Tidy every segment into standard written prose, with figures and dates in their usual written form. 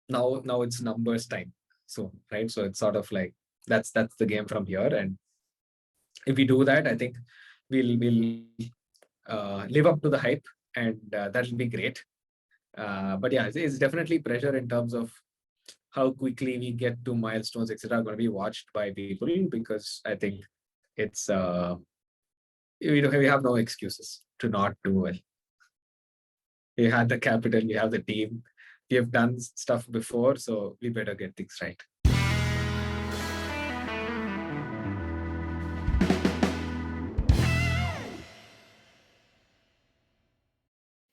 now it's numbers time. So, right. So it's sort of like that's the game from here. And if we do that, I think we'll live up to the hype, and that'll be great. But yeah, it's definitely pressure in terms of how quickly we get to milestones, etc. Are going to be watched by people, because I think it's we have no excuses to not do well. We had the capital, we have the team, we have done stuff before, so we better get things right.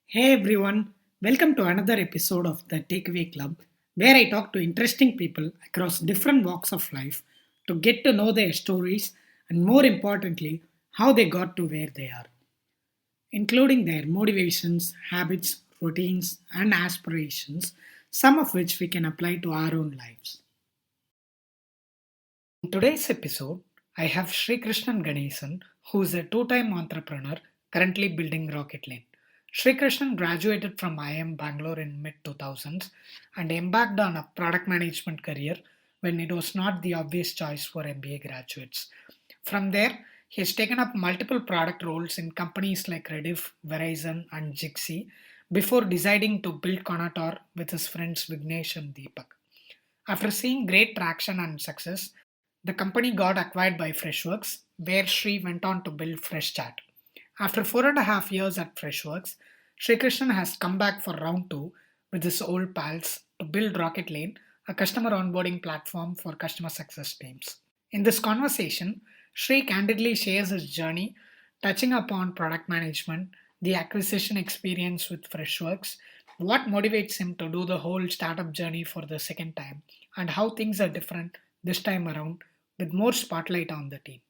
Hey everyone, welcome to another episode of the Takeaway Club, where I talk to interesting people across different walks of life to get to know their stories and, more importantly, how they got to where they are, including their motivations, habits, routines, and aspirations, some of which we can apply to our own lives. In today's episode, I have Srikrishnan Ganesan, who is a two-time entrepreneur currently building Rocketlane. Srikrishnan graduated from IIM-Bangalore in mid-2000s and embarked on a product management career when it was not the obvious choice for MBA graduates. From there, he has taken up multiple product roles in companies like Rediff, Verizon, and Jigsee before deciding to build Konotor with his friends Vignesh and Deepak. After seeing great traction and success, the company got acquired by Freshworks, where Sri went on to build Freshchat. After 4.5 years at Freshworks, Srikrishnan has come back for round two with his old pals to build Rocketlane, a customer onboarding platform for customer success teams. In this conversation, Sri candidly shares his journey, touching upon product management, the acquisition experience with Freshworks, what motivates him to do the whole startup journey for the second time, and how things are different this time around with more spotlight on the team.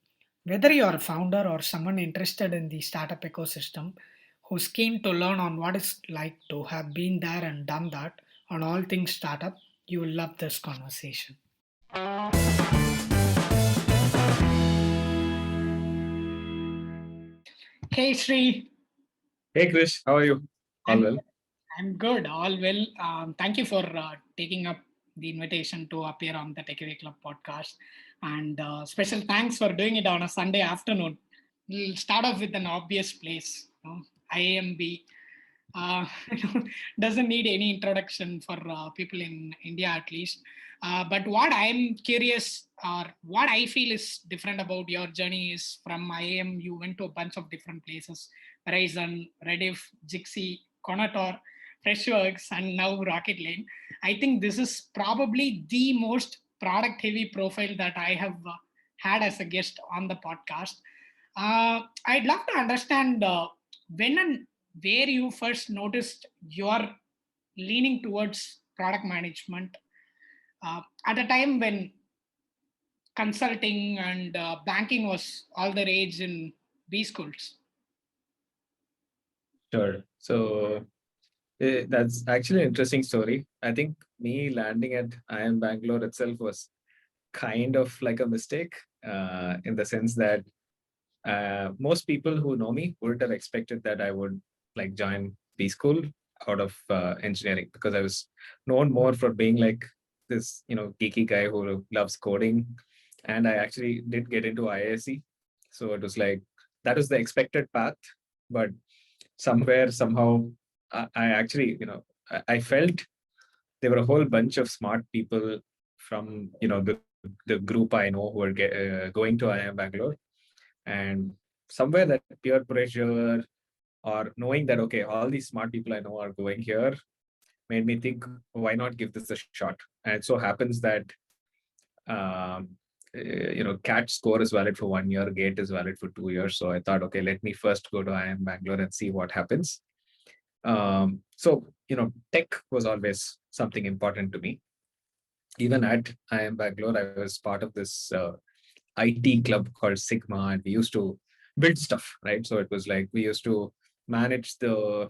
Whether you're a founder or someone interested in the startup ecosystem who's keen to learn on what it's like to have been there and done that on all things startup, you will love this conversation. Hey Sri, Hey Krish, how are you? All I'm well? I'm good, all well. Thank you for taking up the invitation to appear on the Takeaway Club podcast, and special thanks for doing it on a Sunday afternoon. We'll start off with an obvious place, IAMB. Uh, doesn't need any introduction for people in India at least. But what I'm curious, or what I feel is different about your journey is from IAM, you went to a bunch of different places: Verizon, Rediff, Jigsee, Konotor, Freshworks, and now Rocketlane. I think this is probably the most product heavy profile that I have had as a guest on the podcast. I'd love to understand when and where you first noticed you're leaning towards product management at a time when consulting and banking was all the rage in B schools. Sure. So that's actually an interesting story. I think me landing at IIM-Bangalore itself was kind of like a mistake, in the sense that most people who know me wouldn't have expected that I would like join B school out of engineering, because I was known more for being like this, geeky guy who loves coding, and I actually did get into IISc, so it was like that was the expected path, but somewhere somehow I actually I felt there were a whole bunch of smart people from the group I know who were going to IIM-Bangalore, and somewhere that peer pressure or knowing that okay, all these smart people I know are going here made me think, why not give this a shot? And it so happens that um, CAT score is valid for 1 year, GATE is valid for 2 years. So I thought, okay, let me first go to IIM-Bangalore and see what happens. So tech was always something important to me. Even at IIM-Bangalore, I was part of this IT club called Sigma, and we used to build stuff, right? So it was like we used to manage the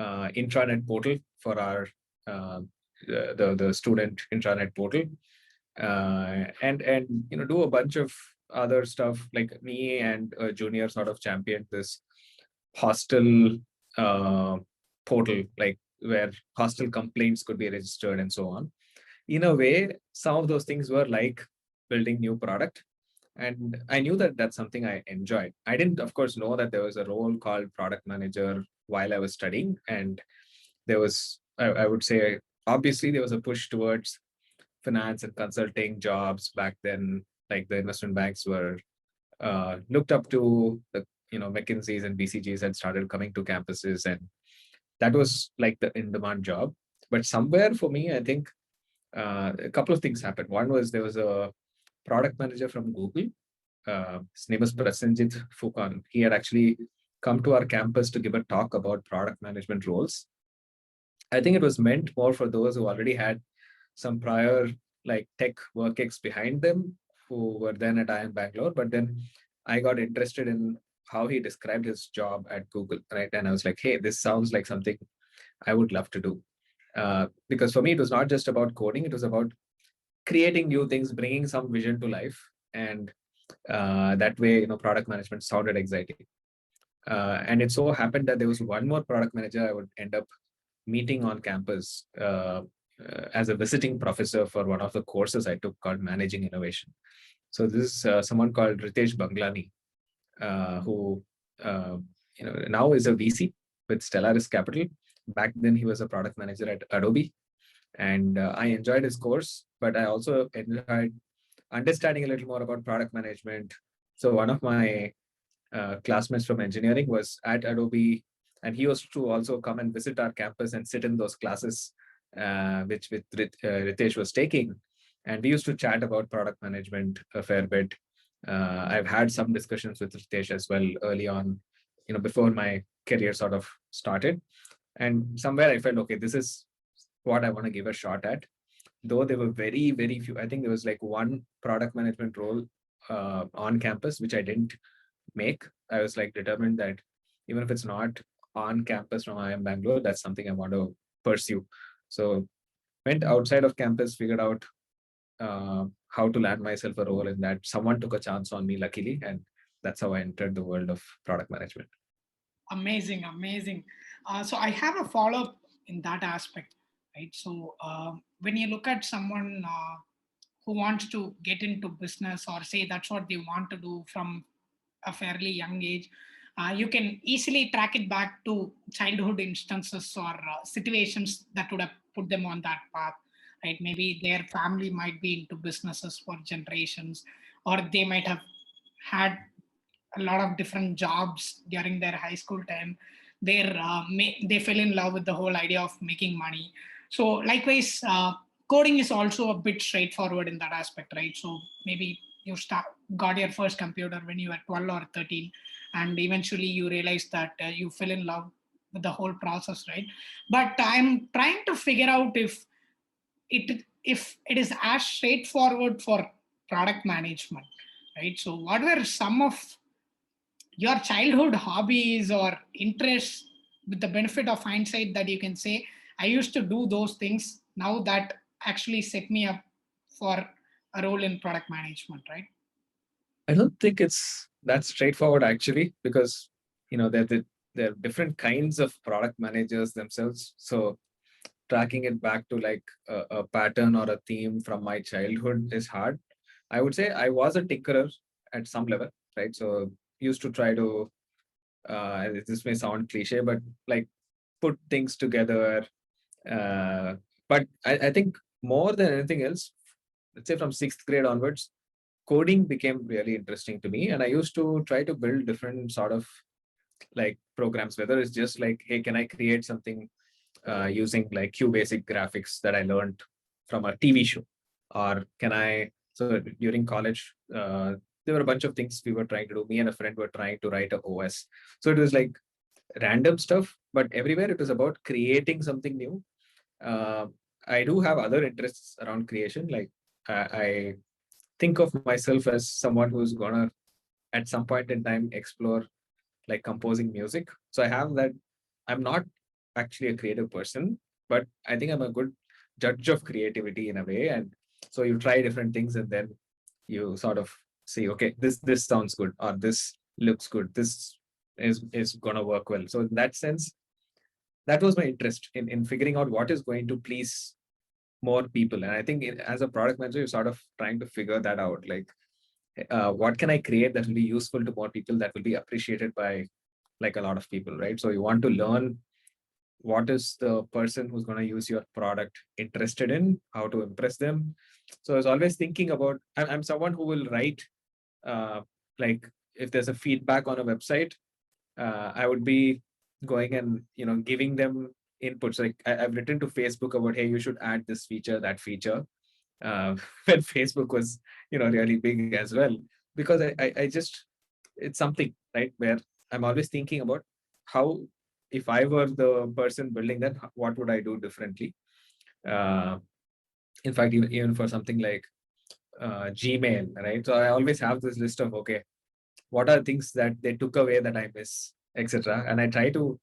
intranet portal for our the student intranet portal, and do a bunch of other stuff. Like me and a junior sort of championed this hostel uh, portal, like where hostile complaints could be registered and so on. In a way, some of those things were like building new product. And I knew that that's something I enjoyed. I didn't, of course, know that there was a role called product manager while I was studying. And there was, I would say, obviously, there was a push towards finance and consulting jobs back then. Like the investment banks were looked up to, the McKinsey's and BCG's had started coming to campuses, and that was like the in-demand job. But somewhere for me, I think a couple of things happened. One was there was a product manager from Google. His name is Prasenjit Fukan. He had actually come to our campus to give a talk about product management roles. I think it was meant more for those who already had some prior like tech work ex behind them, who were then at IIM-Bangalore. But then I got interested in how he described his job at Google, right? And I was like, hey, this sounds like something I would love to do. Because for me, it was not just about coding, it was about creating new things, bringing some vision to life. And that way, product management sounded exciting. And it so happened that there was one more product manager I would end up meeting on campus as a visiting professor for one of the courses I took called Managing Innovation. So this is someone called Ritesh Banglani, who now is a VC with Stellaris Capital. Back then, he was a product manager at Adobe. And I enjoyed his course, but I also enjoyed understanding a little more about product management. So one of my classmates from engineering was at Adobe, and he used to also come and visit our campus and sit in those classes, which Ritesh was taking. And we used to chat about product management a fair bit. I've had some discussions with Ritesh as well early on, before my career sort of started. And somewhere I felt, okay, this is what I want to give a shot at. Though there were very, very few. I think there was like one product management role on campus, which I didn't make. I was like determined that even if it's not on campus from IIM-Bangalore, that's something I want to pursue. So went outside of campus, figured out how to land myself a role in that. Someone took a chance on me, luckily, and that's how I entered the world of product management. Amazing, amazing. So I have a follow up in that aspect, right? So when you look at someone who wants to get into business or say that's what they want to do from a fairly young age, you can easily track it back to childhood instances or situations that would have put them on that path, right? Maybe their family might be into businesses for generations, or they might have had a lot of different jobs during their high school time. They fell in love with the whole idea of making money. So likewise, coding is also a bit straightforward in that aspect, right? So maybe you got your first computer when you were 12 or 13, and eventually you realize that you fell in love with the whole process, right? But I'm trying to figure out if it is as straightforward for product management, right? So what were some of your childhood hobbies or interests, with the benefit of hindsight, that you can say I used to do those things now that actually set me up for a role in product management, right? I don't think it's that straightforward actually, because there are different kinds of product managers themselves. So tracking it back to like a pattern or a theme from my childhood is hard. I would say I was a tinkerer at some level, right? So used to try to this may sound cliche, but like put things together. Uh, but I think more than anything else, let's say from sixth grade onwards, coding became really interesting to me. And I used to try to build different sort of like programs, whether it's just like, hey, can I create something using like QBasic graphics that I learned from a TV show? Or can I, so during college, there were a bunch of things we were trying to do. Me and a friend were trying to write a OS. So it was like random stuff, but everywhere it was about creating something new. Uh, I do have other interests around creation. Like I think of myself as someone who's gonna at some point in time explore like composing music. So I have that. I'm not actually a creative person, but I think I'm a good judge of creativity in a way. And so you try different things and then you sort of see, okay, this sounds good, or this looks good. This is gonna work well. So in that sense, that was my interest in figuring out what is going to please more people. And I think as a product manager, you're sort of trying to figure that out. Like, what can I create that will be useful to more people, that will be appreciated by like a lot of people, right? So you want to learn what is the person who's going to use your product interested in, how to impress them. So I was always thinking about, I'm someone who will write, like if there's a feedback on a website, I would be going and giving them inputs. Like I've written to Facebook about, hey, you should add this feature, that feature, when Facebook was really big as well, because I just, it's something, right, where I'm always thinking about how, if I were the person building that, what would I do differently. uh, in fact, even for something like Gmail, right? So I always have this list of, okay, what are things that they took away that I miss, etc. And I try to,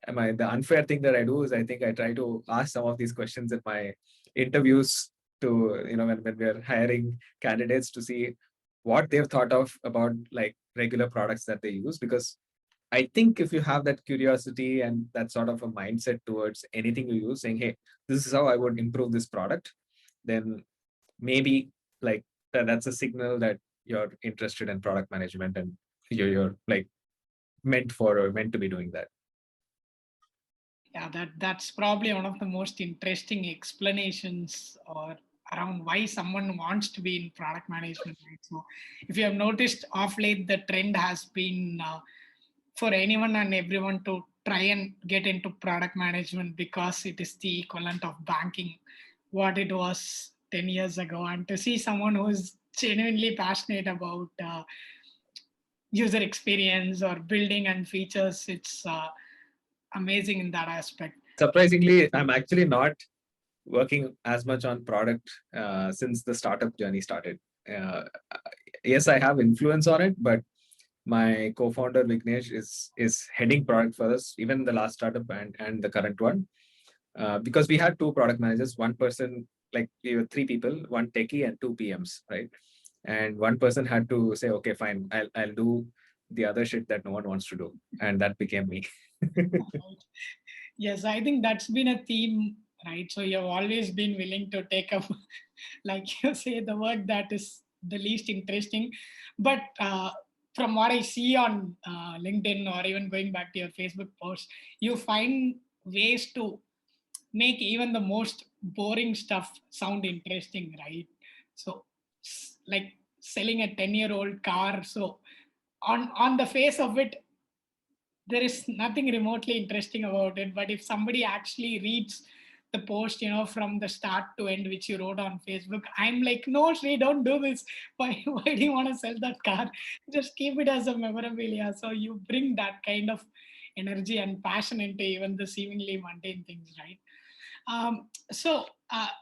the unfair thing that I do is I think I try to ask some of these questions in my interviews to, when we're hiring candidates, to see what they've thought of about like regular products that they use. Because I think if you have that curiosity and that sort of a mindset towards anything you use, saying, hey, this is how I would improve this product, then maybe like that's a signal that you're interested in product management, and you're like meant for or meant to be doing that. Yeah, that's probably one of the most interesting explanations or around why someone wants to be in product management. Right? So, if you have noticed off late, the trend has been for anyone and everyone to try and get into product management because it is the equivalent of banking, what it was 10 years ago. And to see someone who is genuinely passionate about user experience or building and features, it's amazing in that aspect. Surprisingly, I'm actually not working as much on product since the startup journey started. Uh, yes, I have influence on it, but my co-founder Vignesh is heading product for us, even the last startup and the current one, because we had two product managers, one person, like we were three people, one techie and two PMs, right? And one person had to say, okay, fine, I'll do the other shit that no one wants to do, and that became me. Yes, I think that's been a theme, right? So you've always been willing to take up, like you say, the work that is the least interesting. But from what I see on LinkedIn or even going back to your Facebook post, you find ways to make even the most boring stuff sound interesting, right? So, like selling a 10-year-old car. So, on the face of it, there is nothing remotely interesting about it, but if somebody actually reads the post, from the start to end, which you wrote on Facebook, I'm like, no, Sri, don't do this. Why do you want to sell that car? Just keep it as a memorabilia. So you bring that kind of energy and passion into even the seemingly mundane things, right?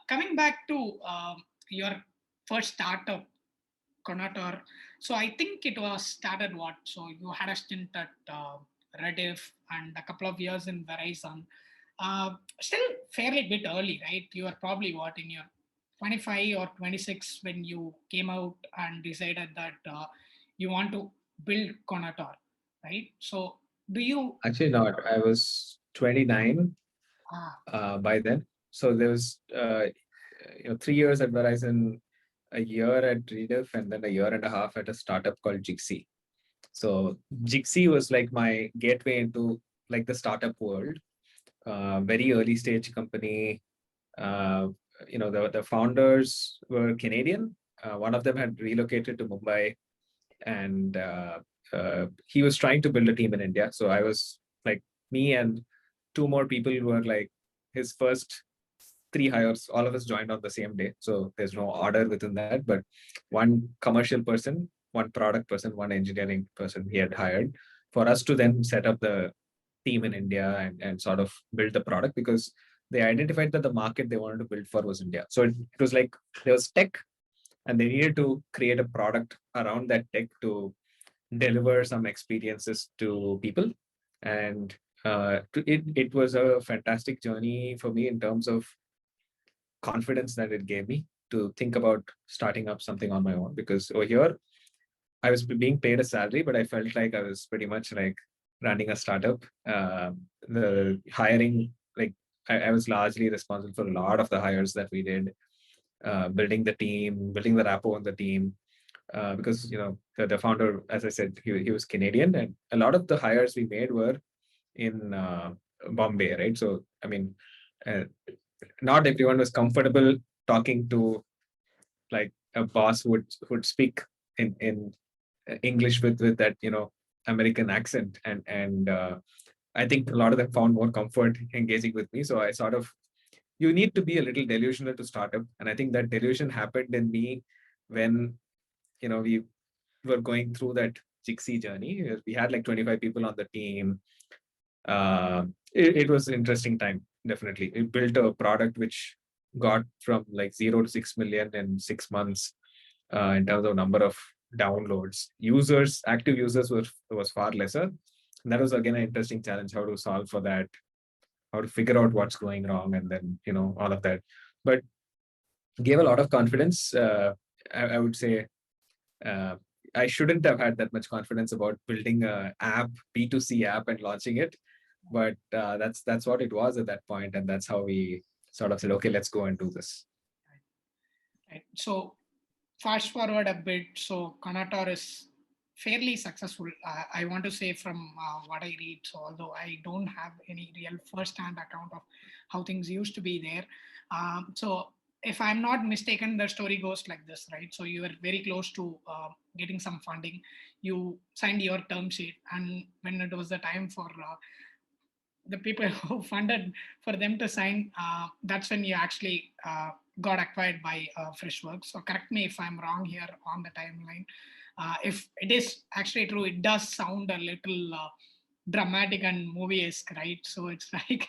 Coming back to your first startup, Konotor. So I think it was started what? So you had a stint at Rediff and a couple of years in Verizon. Still fairly bit early, right? You were probably what, in your 25 or 26 when you came out and decided that you want to build Konotor, right? So do you? Actually, not. I was 29 Ah, by then. So there was 3 years at Verizon, a year at Rediff, and then a year and a half at a startup called Jigsee. So Jigsee was like my gateway into like the startup world. Very early stage company. Uh, the founders were Canadian. One of them had relocated to Mumbai, and he was trying to build a team in India. So I was like, me and two more people were like his first three hires. All of us joined on the same day. So there's no order within that, but one commercial person, one product person, one engineering person he had hired for us to then set up the team in India and sort of build the product, because they identified that the market they wanted to build for was India. So it was like there was tech, and they needed to create a product around that tech to deliver some experiences to people. And it was a fantastic journey for me in terms of confidence that it gave me to think about starting up something on my own, because over here I was being paid a salary, but I felt like I was pretty much like running a startup. The hiring, like I was largely responsible for a lot of the hires that we did, building the team, building the rapport on the team. Because the founder, as I said, he was Canadian, and a lot of the hires we made were in Bombay, right? So I mean, uh, not everyone was comfortable talking to like a boss would speak in English with that American accent, and I think a lot of them found more comfort engaging with me. So I sort of you need to be a little delusional to start up, and I think that delusion happened in me when we were going through that Jigsee journey. We had like 25 people on the team. It was an interesting time, definitely. We built a product which got from like 0 to 6 million in 6 months in terms of number of downloads. Active users was far lesser. And that was again an interesting challenge, how to solve for that, how to figure out what's going wrong, and then all of that. But gave a lot of confidence. I would say uh, I shouldn't have had that much confidence about building a app, B2C app, and launching it. But that's what it was at that point, and that's how we sort of said, okay, let's go and do this. Right. So fast forward a bit. So Konotor is fairly successful. I want to say from what I read. So although I don't have any real first-hand account of how things used to be there, so if I'm not mistaken, the story goes like this, right? So you were very close to getting some funding. You signed your term sheet, and when it was the time for the people who funded for them to sign, that's when you actually got acquired by Freshworks. So correct me if I'm wrong here on the timeline. If it is actually true, it does sound a little dramatic and movie-esque, right? So it's like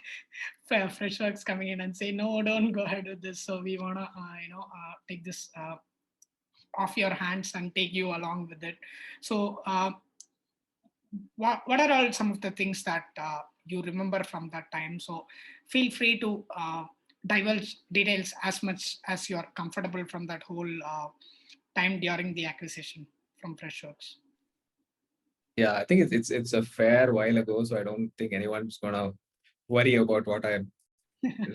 Freshworks coming in and say, no, don't go ahead with this. So we want to, take this off your hands and take you along with it. So what are all some of the things that you remember from that time? So feel free to divulge details as much as you're comfortable from that whole time during the acquisition from Freshworks. Yeah, I think it's a fair while ago, so I don't think anyone's gonna worry about what I'm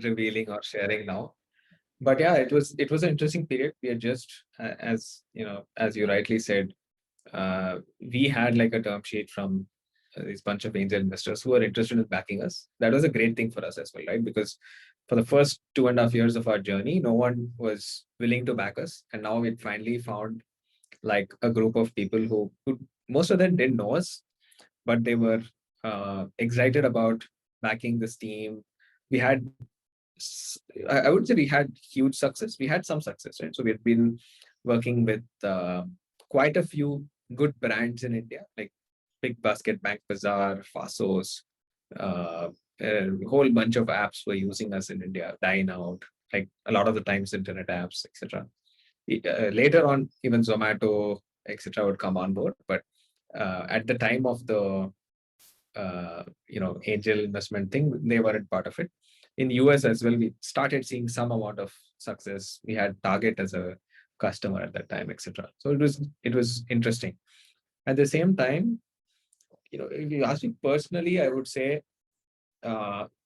revealing or sharing now. But yeah, it was an interesting period. We had just, as you rightly said, we had like a term sheet from this bunch of angel investors who were interested in backing us. That was a great thing for us as well, right? Because for the first 2.5 years of our journey, no one was willing to back us, and now we finally found like a group of people who most of them didn't know us, but they were excited about backing this team. We had, I would say, we had huge success. We had some success, right? So we had been working with quite a few good brands in India, like Big Basket, Bank Bazaar, Fasos. A whole bunch of apps were using us in India. Dine Out, like a lot of the times, internet apps, etc. Later on, even Zomato, etc., would come on board. But at the time of the angel investment thing, they weren't part of it. In US as well, we started seeing some amount of success. We had Target as a customer at that time, etc. So it was interesting. At the same time, if you ask me personally, I would say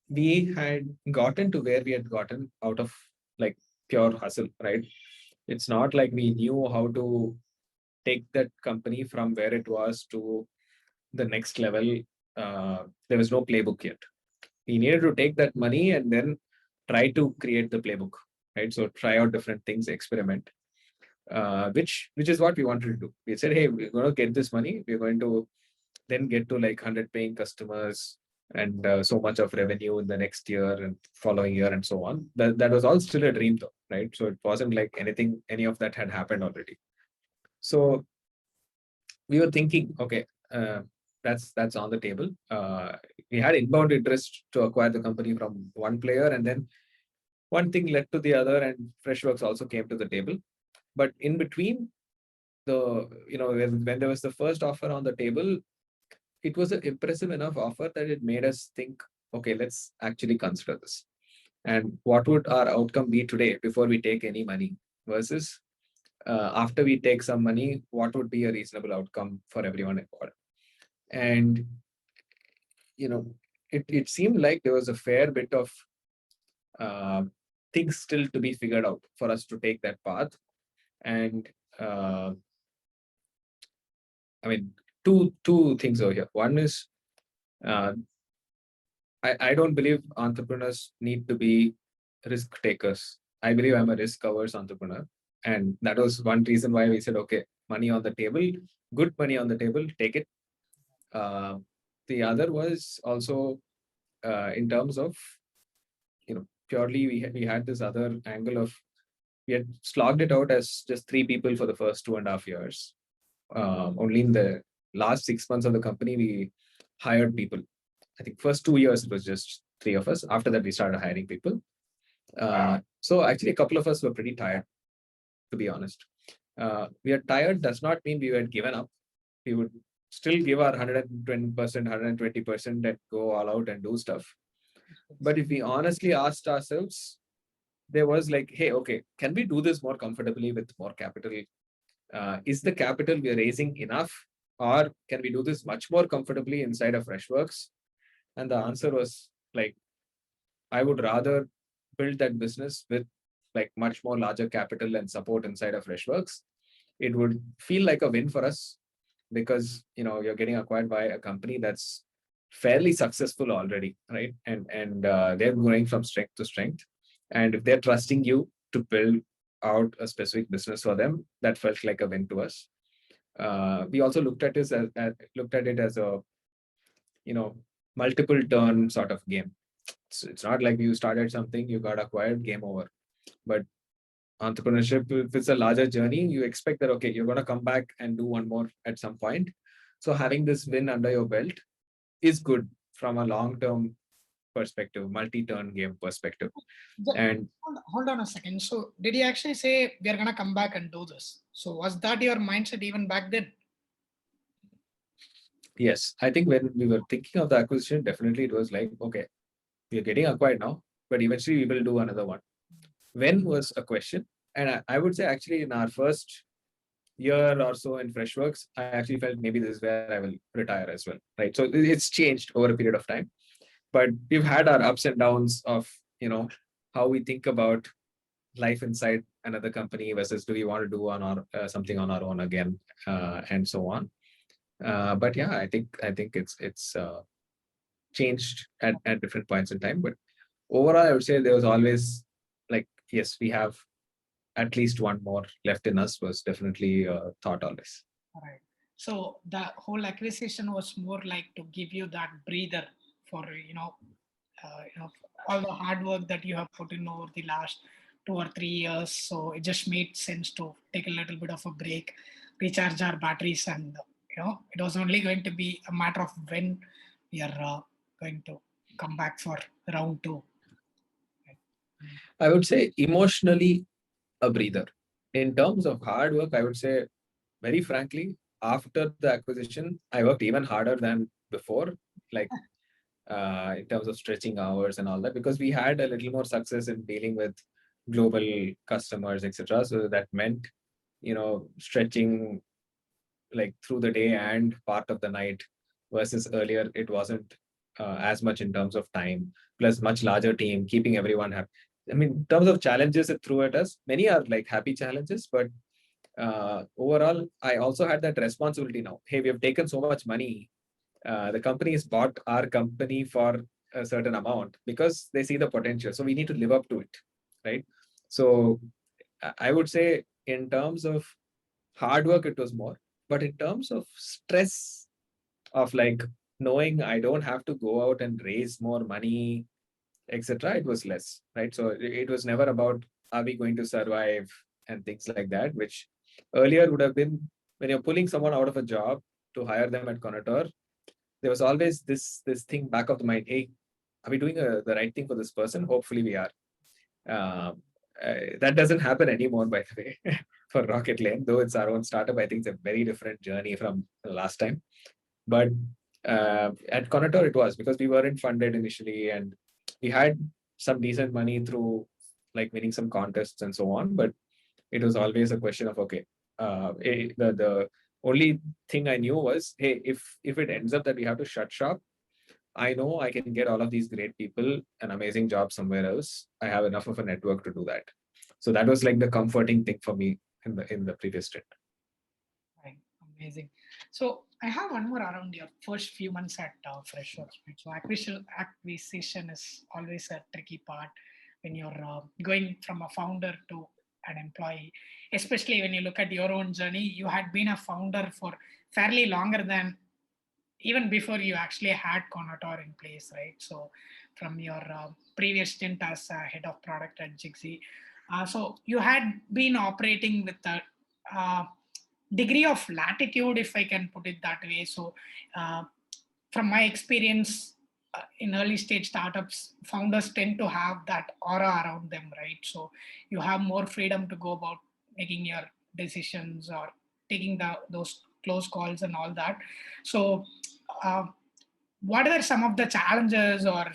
we had gotten to where we had gotten out of like pure hustle, right? It's not like we knew how to take that company from where it was to the next level. There was no playbook yet. We needed to take that money and then try to create the playbook, right? So try out different things, experiment, which is what we wanted to do. We said, hey, we're going to get this money. We're going to then get to like 100 paying customers and so much of revenue in the next year and following year and so on. That was all still a dream though, right? So it wasn't like any of that had happened already. So we were thinking, okay, that's on the table. We had inbound interest to acquire the company from one player, and then one thing led to the other, and Freshworks also came to the table. But in between, when there was the first offer on the table, it was an impressive enough offer that it made us think, okay, let's actually consider this. And what would our outcome be today before we take any money versus after we take some money, what would be a reasonable outcome for everyone involved? And it seemed like there was a fair bit of uh, things still to be figured out for us to take that path. And uh, I mean, two things over here. One is uh, I don't believe entrepreneurs need to be risk takers. I believe I'm a risk averse entrepreneur. And that was one reason why we said, okay, money on the table, good money on the table, take it. Uh, the other was also in terms of, purely we had this other angle of we had slogged it out as just three people for the first 2.5 years. Only in the last 6 months of the company, we hired people. I think first 2 years it was just three of us. After that, we started hiring people. So actually, a couple of us were pretty tired, to be honest. We are tired does not mean we had given up. We would still give our 120%, 120% and go all out and do stuff. But if we honestly asked ourselves, there was like, hey, okay, can we do this more comfortably with more capital? Is the capital we are raising enough? Or can we do this much more comfortably inside of Freshworks? And the answer was like, I would rather build that business with like much more larger capital and support inside of Freshworks. It would feel like a win for us because you're getting acquired by a company that's fairly successful already, right? And they're growing from strength to strength. And if they're trusting you to build out a specific business for them, that felt like a win to us. We also looked at it as a multiple turn sort of game. It's not like you started something, you got acquired, game over. But entrepreneurship, if it's a larger journey, you expect that, okay, you're going to come back and do one more at some point. So having this win under your belt is good from a long-term perspective, multi-turn game perspective. And hold on a second. So did you actually say we are going to come back and do this? So was that your mindset even back then? Yes, I think when we were thinking of the acquisition, definitely it was like, okay, we are getting acquired now, but eventually we will do another one. When was a question. And I would say actually in our first year or so in Freshworks, I actually felt maybe this is where I will retire as well, right? So it's changed over a period of time, but we've had our ups and downs of, how we think about life inside another company versus do we want to do on our something on our own again, and so on. But yeah, I think it's changed at different points in time. But overall, I would say there was always like, yes, we have at least one more left in us was definitely a thought always. All right. So the whole acquisition was more like to give you that breather for all the hard work that you have put in over the last 2 or 3 years. So it just made sense to take a little bit of a break, recharge our batteries, and it was only going to be a matter of when we are going to come back for round two. I would say emotionally a breather. In terms of hard work, I would say, very frankly, after the acquisition, I worked even harder than before, like in terms of stretching hours and all that, because we had a little more success in dealing with global customers, etc. So that meant, stretching like through the day and part of the night versus earlier, it wasn't as much in terms of time, plus much larger team, keeping everyone happy. I mean, in terms of challenges it threw at us, many are like happy challenges, but overall, I also had that responsibility now. Hey, we have taken so much money. The company has bought our company for a certain amount because they see the potential. So we need to live up to it, right? So I would say in terms of hard work, it was more. But in terms of stress of like knowing I don't have to go out and raise more money, etc., it was less, right? So it was never about are we going to survive and things like that, which earlier would have been when you're pulling someone out of a job to hire them at Konotor, there was always this thing back of the mind. Hey, are we doing the right thing for this person? Hopefully we are. That doesn't happen anymore, by the way, for Rocketlane, though it's our own startup. I think it's a very different journey from the last time. But at Konotor, it was because we weren't funded initially, and we had some decent money through like winning some contests and so on. But it was always a question of okay, the only thing I knew was, hey, if it ends up that we have to shut shop, I know I can get all of these great people an amazing job somewhere else. I have enough of a network to do that. So that was like the comforting thing for me in the previous stint. Right. Amazing. So I have one more around your first few months at Freshworks. Right? So acquisition is always a tricky part when you're going from a founder to an employee, especially when you look at your own journey. You had been a founder for fairly longer than even before you actually had Konotor in place, right? So from your previous stint as head of product at Jigsee, so you had been operating with a uh, degree of latitude, if I can put it that way. So uh, from my experience in early stage startups, founders tend to have that aura around them, right? So you have more freedom to go about making your decisions or taking those close calls and all that. So uh, what are some of the challenges or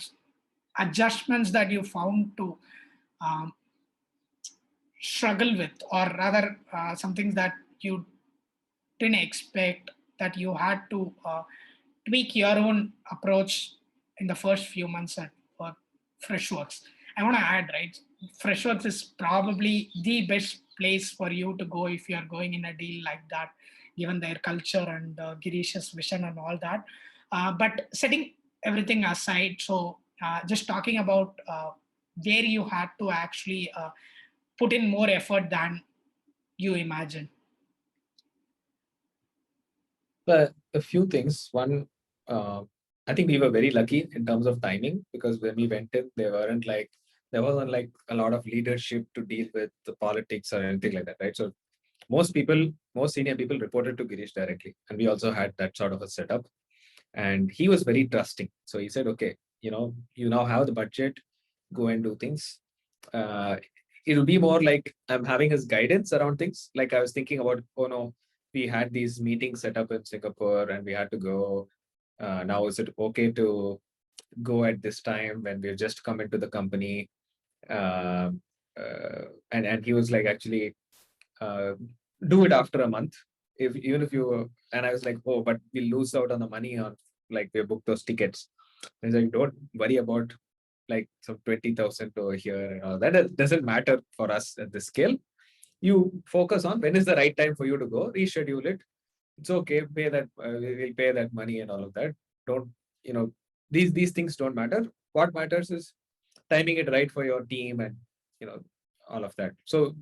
adjustments that you found to um, struggle with, or rather some things that you didn't expect that you had to tweak your own approach in the first few months at Freshworks? I want to add, right? Freshworks is probably the best place for you to go if you are going in a deal like that, given their culture and Girish's vision and all that. But setting everything aside, so just talking about where you had to actually put in more effort than you imagine. But a few things. One, uh, I think we were very lucky in terms of timing because when we went in, there wasn't like a lot of leadership to deal with the politics or anything like that, right? So most senior people reported to Girish directly, and we also had that sort of a setup. And he was very trusting. So he said, "Okay, you now have the budget, go and do things." Uh, it'll be more like I'm having his guidance around things. Like I was thinking about, oh no, we had these meetings set up in Singapore and we had to go. Now is it okay to go at this time when we've just come into the company? Uh, and he was like, actually, uh, do it after a month. If even if you and I was like, oh, but we lose out on the money on like we booked those tickets. And he's like, don't worry about like some 20,000 over here and all that. It doesn't matter for us at this scale. You focus on when is the right time for you to go, reschedule it. It's okay, pay that, we'll pay that money and all of that. Don't, you know, these things don't matter. What matters is timing it right for your team and, you know, all of that. So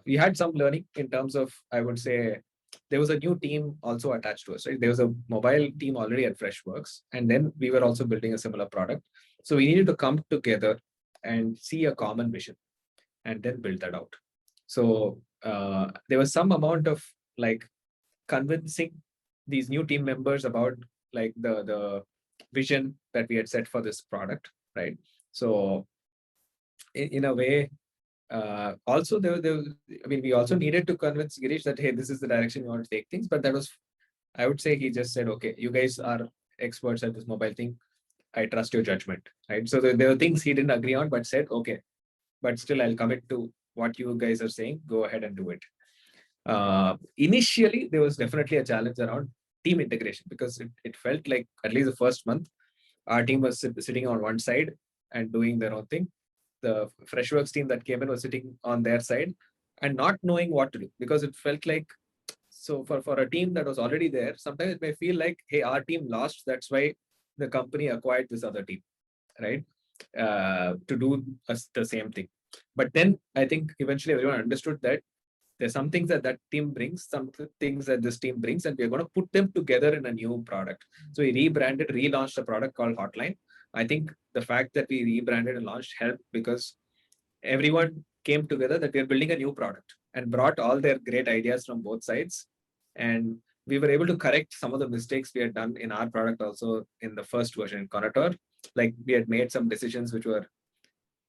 we had some learning in terms of, I would say, there was a new team also attached to us, right? There was a mobile team already at Freshworks, and then we were also building a similar product. So we needed to come together and see a common vision and then build that out. So there was some amount of like convincing these new team members about like the vision that we had set for this product, right? So in a way, also I mean, we also needed to convince Girish that, hey, this is the direction we want to take things. But that was, I would say, he just said, okay, you guys are experts at this mobile thing. I trust your judgment, right? So there were things he didn't agree on, but said, okay, but still I'll commit to what you guys are saying. Go ahead and do it. Initially, there was definitely a challenge around team integration because it felt like at least the first month, our team was sitting on one side and doing their own thing. The Freshworks team that came in was sitting on their side and not knowing what to do because it felt like, so for a team that was already there, sometimes it may feel like, hey, our team lost. That's why the company acquired this other team, right? To do the same thing. But then I think eventually everyone understood that there's some things that team brings, some things that this team brings, and we're going to put them together in a new product. So we rebranded, relaunched a product called Hotline. I think the fact that we rebranded and launched helped because everyone came together that we are building a new product and brought all their great ideas from both sides. And we were able to correct some of the mistakes we had done in our product also in the first version in Konotor. Like we had made some decisions which were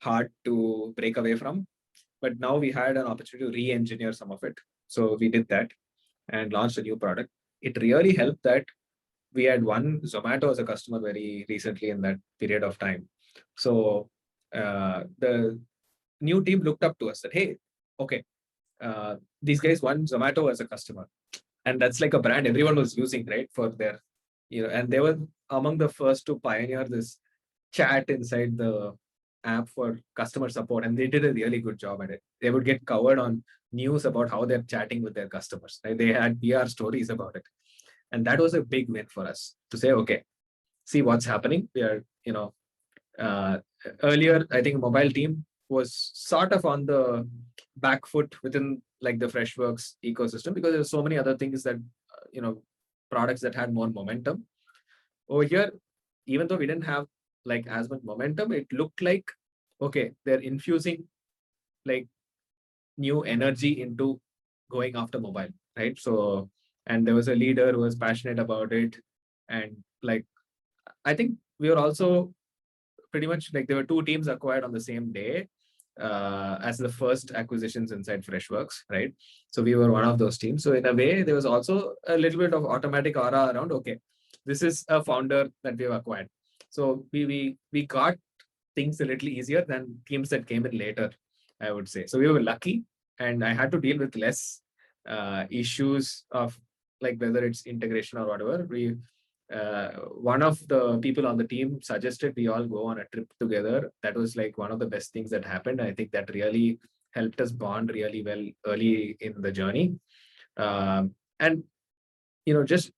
hard to break away from, but now we had an opportunity to re-engineer some of it. So we did that and launched a new product. It really helped that we had won Zomato as a customer very recently in that period of time. So the new team looked up to us that, hey, okay, these guys won Zomato as a customer. And that's like a brand everyone was using, right? For their, and they were among the first to pioneer this chat inside the app for customer support, and they did a really good job at it. They would get covered on news about how they're chatting with their customers. Right? They had PR stories about it, and that was a big win for us to say, okay, see what's happening. We are, uh, earlier, I think mobile team was sort of on the back foot within like the Freshworks ecosystem because there's so many other things that, products that had more momentum. Over here, even though we didn't have like as much momentum, it looked like, okay, they're infusing like new energy into going after mobile, right? So, and there was a leader who was passionate about it. And like, I think we were also pretty much like there were two teams acquired on the same day as the first acquisitions inside Freshworks, right? So we were one of those teams. So in a way, there was also a little bit of automatic aura around, okay, this is a founder that we've acquired. So we got things a little easier than teams that came in later, I would say. So we were lucky, and I had to deal with less issues of like whether it's integration or whatever. One of the people on the team suggested we all go on a trip together. That was like one of the best things that happened. I think that really helped us bond really well early in the journey. And just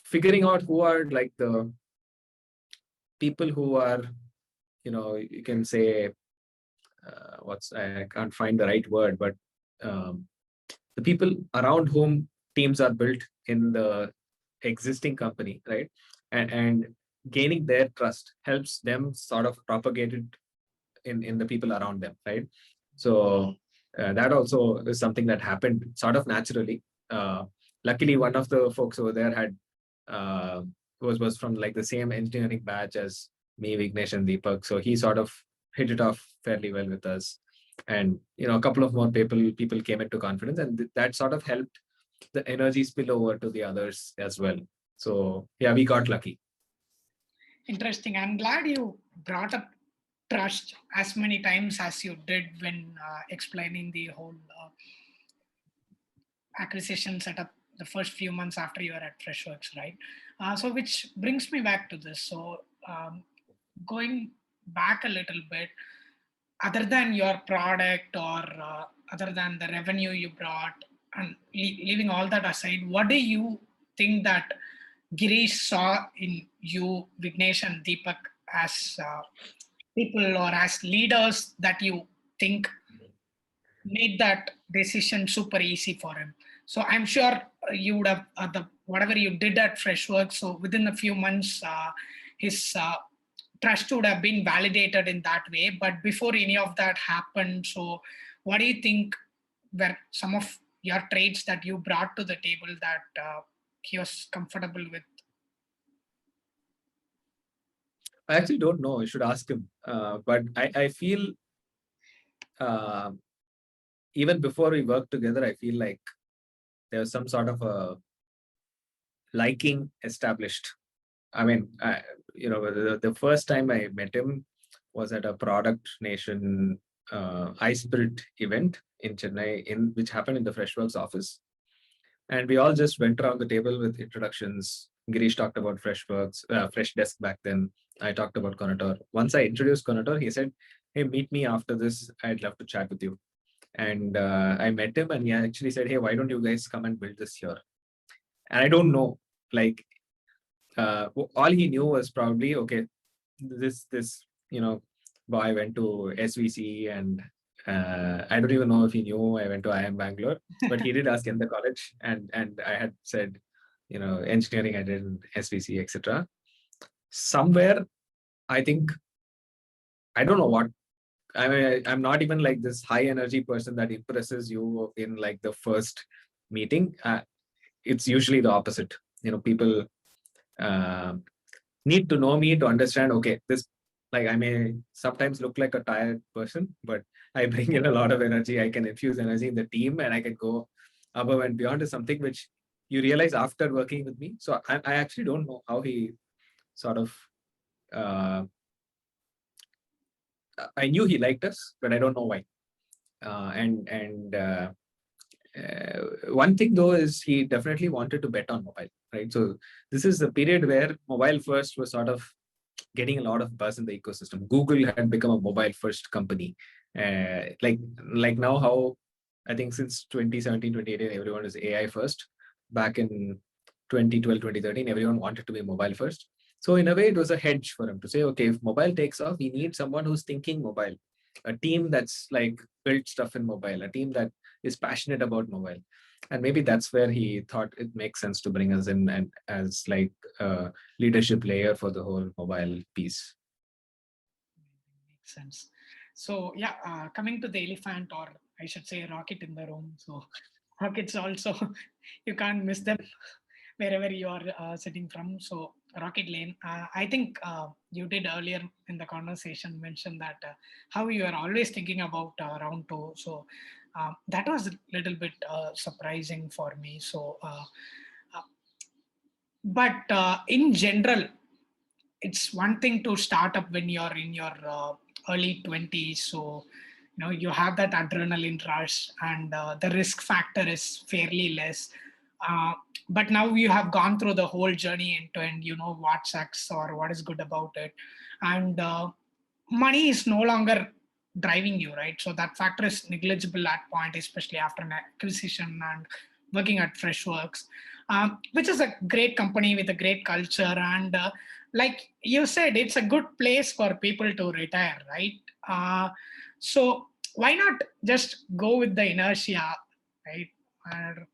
figuring out who are like the people who are, you can say, I can't find the right word, but the people around whom teams are built in the existing company, right? And gaining their trust helps them sort of propagate it in the people around them, right? So that also is something that happened sort of naturally. Luckily, one of the folks over there had was from like the same engineering batch as me, Vignesh, and Deepak. So he sort of hit it off fairly well with us. And a couple of more people came into confidence, and that sort of helped the energy spill over to the others as well. So yeah, we got lucky. Interesting. I'm glad you brought up trust as many times as you did when explaining the whole acquisition setup the first few months after you were at Freshworks, right? So, which brings me back to this. So, going back a little bit, other than your product or other than the revenue you brought, and leaving all that aside, what do you think that Girish saw in you, Vignesh, and Deepak as people or as leaders that you think made that decision super easy for him? So I'm sure you would have the whatever you did at Freshworks. So within a few months, his trust would have been validated in that way. But before any of that happened, so what do you think were some of your traits that you brought to the table that he was comfortable with? I actually don't know. I should ask him. But I feel uh, even before we worked together, I feel like there was some sort of a liking established. I mean, the first time I met him was at a Product Nation iSpirit event in Chennai, which happened in the Freshworks office. And we all just went around the table with introductions. Girish talked about Freshworks, Freshdesk back then. I talked about Konotor. Once I introduced Konotor, he said, "Hey, meet me after this. I'd love to chat with you." And I met him, and he actually said, "Hey, why don't you guys come and build this here?" And I don't know, like, all he knew was probably, okay, this boy went to SVC, and I don't even know if he knew I went to IIM-Bangalore, but he did ask in the college, and I had said, engineering I did in SVC, etc. Somewhere, I think, I don't know what. I mean, I'm not even like this high energy person that impresses you in like the first meeting. It's usually the opposite. People uh, need to know me to understand, okay, this, like, I may sometimes look like a tired person, but I bring in a lot of energy. I can infuse energy in the team, and I can go above and beyond is something which you realize after working with me. So I actually don't know how he sort of, uh, I knew he liked us, but I don't know why. And One thing though is he definitely wanted to bet on mobile, right? So this is the period where mobile first was sort of getting a lot of buzz in the ecosystem. Google had become a mobile first company. Like now how I think since 2017, 2018, everyone is AI first. Back in 2012, 2013, everyone wanted to be mobile first. So in a way, it was a hedge for him to say, okay, if mobile takes off, we need someone who's thinking mobile, a team that's like built stuff in mobile, a team that is passionate about mobile. And maybe that's where he thought it makes sense to bring us in and as like a leadership layer for the whole mobile piece. Makes sense. So yeah, coming to the elephant, or I should say rocket in the room. So rockets also, you can't miss them wherever you are sitting from. So Rocketlane, I think you did earlier in the conversation mention that how you are always thinking about round two. So that was a little bit surprising for me. So, uh, but in general, it's one thing to start up when you're in your early 20s. So you have that adrenaline rush, and the risk factor is fairly less. uh, but now you have gone through the whole journey end to end, you know what sucks or what is good about it. And money is no longer driving you, right? So that factor is negligible at point, especially after an acquisition and working at Freshworks, which is a great company with a great culture. And like you said, it's a good place for people to retire, right? So why not just go with the inertia, right? And I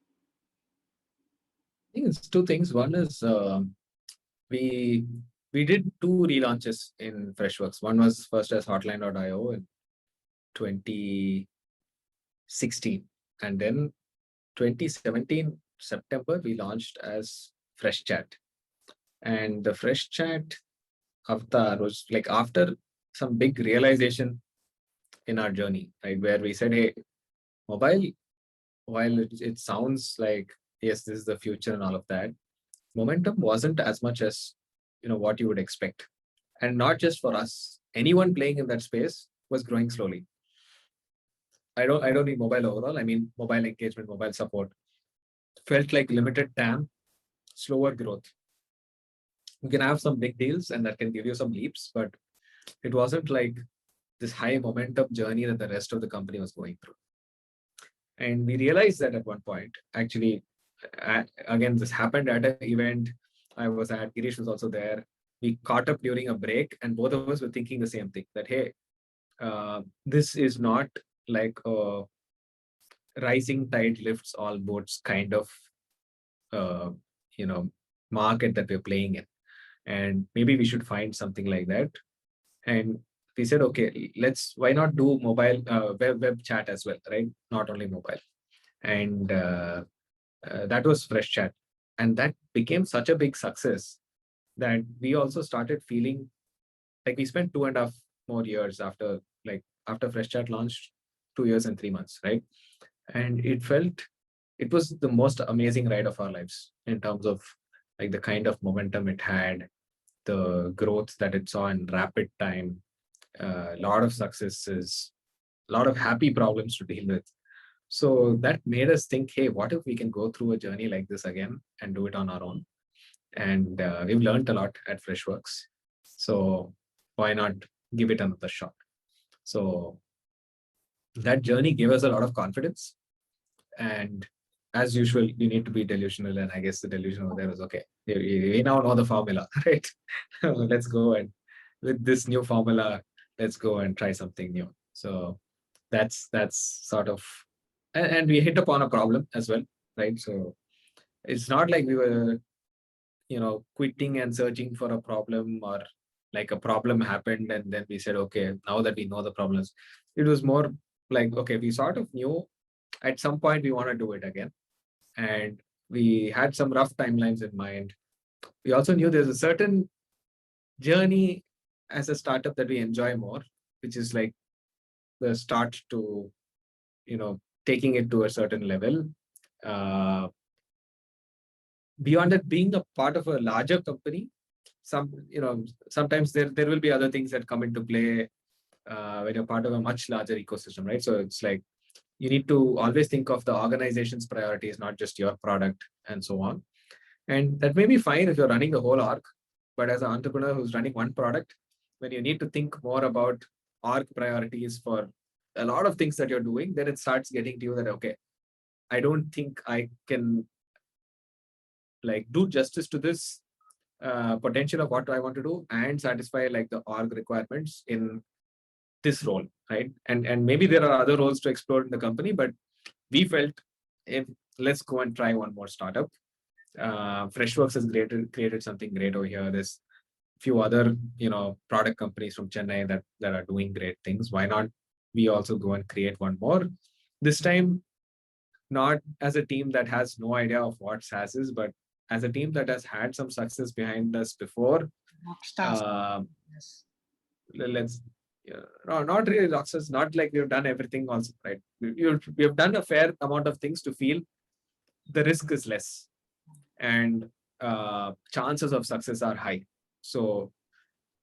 think it's two things. One is we we did two relaunches in Freshworks. One was first as Hotline.io in 2016, and then 2017 September we launched as Freshchat. And the Freshchat avatar was like after some big realization in our journey, right? Where we said, hey, mobile, while it sounds like yes, this is the future and all of that, momentum wasn't as much as what you would expect. And not just for us, anyone playing in that space was growing slowly. I don't mean mobile overall, I mean mobile engagement, mobile support felt like limited TAM, slower growth. You can have some big deals and that can give you some leaps, but it wasn't like this high momentum journey that the rest of the company was going through. And we realized that at one point, actually, again, this happened at an event I was at. Girish was also there. We caught up during a break, and both of us were thinking the same thing, that, hey, this is not like a rising tide lifts all boats kind of, uh, you know, market that we're playing in. And maybe we should find something like that. And we said, okay, why not do mobile web chat as well, right? Not only mobile. And that was Freshchat. And that became such a big success that we also started feeling like we spent 2.5 more years after Freshchat launched, 2 years and 3 months, right? And it was the most amazing ride of our lives in terms of like the kind of momentum it had, the growth that it saw in rapid time, a lot of successes, a lot of happy problems to deal with. So that made us think, hey, what if we can go through a journey like this again and do it on our own? And we've learned a lot at Freshworks. So why not give it another shot? So that journey gave us a lot of confidence. And as usual, you need to be delusional. And I guess the delusion over there was okay. We now know the formula, right? Let's go and with this new formula, let's go and try something new. So that's sort of, and we hit upon a problem as well, right? So it's not like we were quitting and searching for a problem, or like a problem happened and then we said, okay, now that we know the problems. It was more like, okay, we sort of knew at some point we want to do it again, and we had some rough timelines in mind. We also knew there's a certain journey as a startup that we enjoy more, which is like the start to taking it to a certain level. uh, Beyond it being a part of a larger company, sometimes there will be other things that come into play when you're part of a much larger ecosystem, right? So it's like you need to always think of the organization's priorities, not just your product and so on. And that may be fine if you're running the whole org, but as an entrepreneur who's running one product, when you need to think more about org priorities for a lot of things that you're doing, then it starts getting to you that, okay, I don't think I can like do justice to this potential of what I want to do and satisfy like the org requirements in this role, right? And maybe there are other roles to explore in the company, but we felt if let's go and try one more startup. Freshworks has created something great over here. There's few other product companies from Chennai that are doing great things. Why not we also go and create one more? This time, not as a team that has no idea of what SaaS is, but as a team that has had some success behind us before. Yes. Let's no, not really rockstars, not like we've done everything also, right? We have done a fair amount of things to feel the risk is less and chances of success are high. So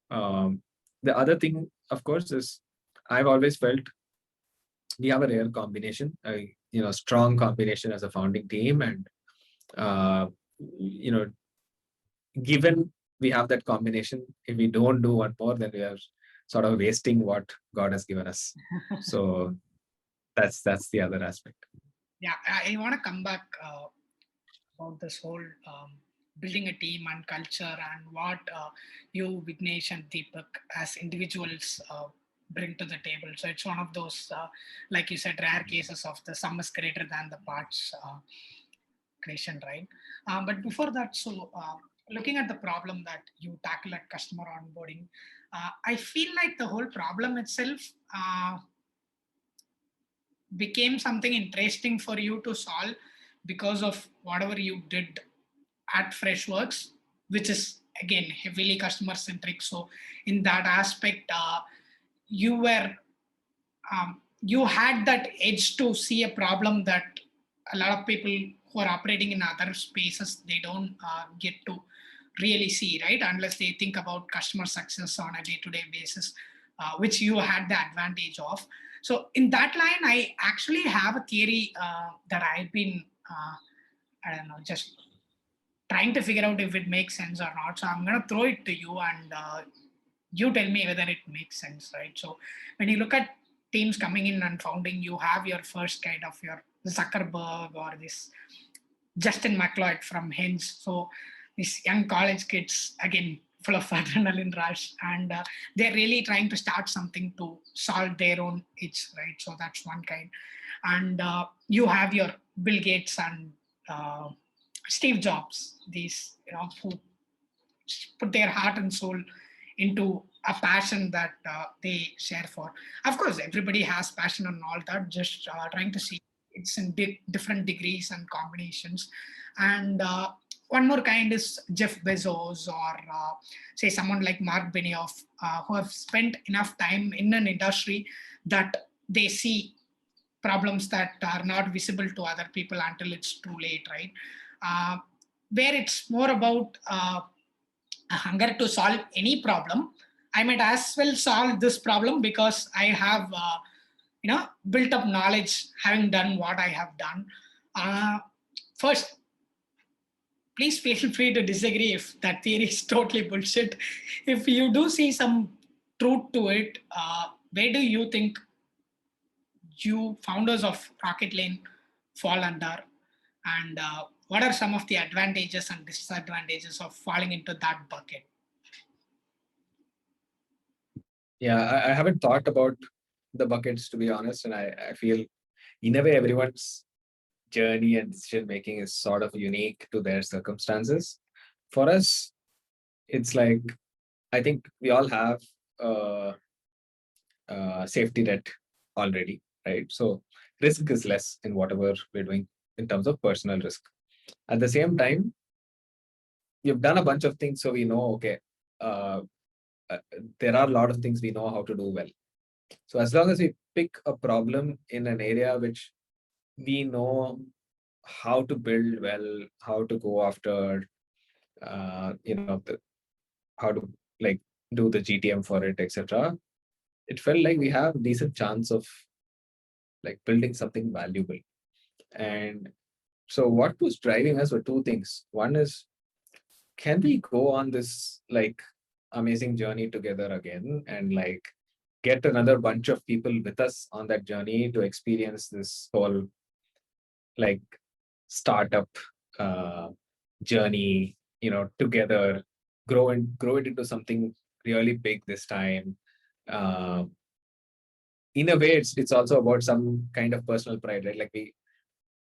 the other thing, of course, is I've always felt we have a rare combination, strong combination as a founding team, and uh, you know, given we have that combination, if we don't do one more, then we are sort of wasting what God has given us. So that's the other aspect. Yeah, I want to come back about this whole building a team and culture and what you, Vignesh and Deepak, as individuals bring to the table. So it's one of those, like you said, rare cases of the sum is greater than the parts creation, right? But before that, so looking at the problem that you tackle at customer onboarding, I feel like the whole problem itself became something interesting for you to solve because of whatever you did at Freshworks, which is again heavily customer centric. So in that aspect, you were you had that edge to see a problem that a lot of people who are operating in other spaces they don't get to really see, right? Unless they think about customer success on a day-to-day basis, which you had the advantage of. So in that line, I actually have a theory that I've been, I don't know, just trying to figure out if it makes sense or not. So I'm going to throw it to you and you tell me whether it makes sense, right? So when you look at teams coming in and founding, you have your first kind of your Zuckerberg or this Justin McLeod from Hinge. So these young college kids, again, full of adrenaline rush, and they're really trying to start something to solve their own itch, right? So that's one kind. And you have your Bill Gates and Steve Jobs, these, who put their heart and soul into a passion that they share for. Of course, everybody has passion and all that, just trying to see it's in different degrees and combinations. And one more kind is Jeff Bezos or say someone like Mark Benioff, who have spent enough time in an industry that they see problems that are not visible to other people until it's too late, right? Where it's more about a hunger to solve any problem. I might as well solve this problem because I have, built up knowledge having done what I have done. First, please feel free to disagree if that theory is totally bullshit. If you do see some truth to it, where do you think you founders of Rocketlane fall under? And what are some of the advantages and disadvantages of falling into that bucket? Yeah, I haven't thought about the buckets, to be honest, and I feel in a way everyone's journey and decision making is sort of unique to their circumstances. For us, it's like I think we all have safety net already, right? So risk is less in whatever we're doing in terms of personal risk. At the same time, we've done a bunch of things, so we know, okay, uh, there are a lot of things we know how to do well. So as long as we pick a problem in an area which we know how to build well, how to go after, how to like do the GTM for it, etc. It felt like we have decent chance of like building something valuable. And so what was driving us were two things. One is, can we go on this like amazing journey together again, and like get another bunch of people with us on that journey to experience this whole like startup uh, journey, together, grow it into something really big this time. Uh, in a way, it's also about some kind of personal pride, right? Like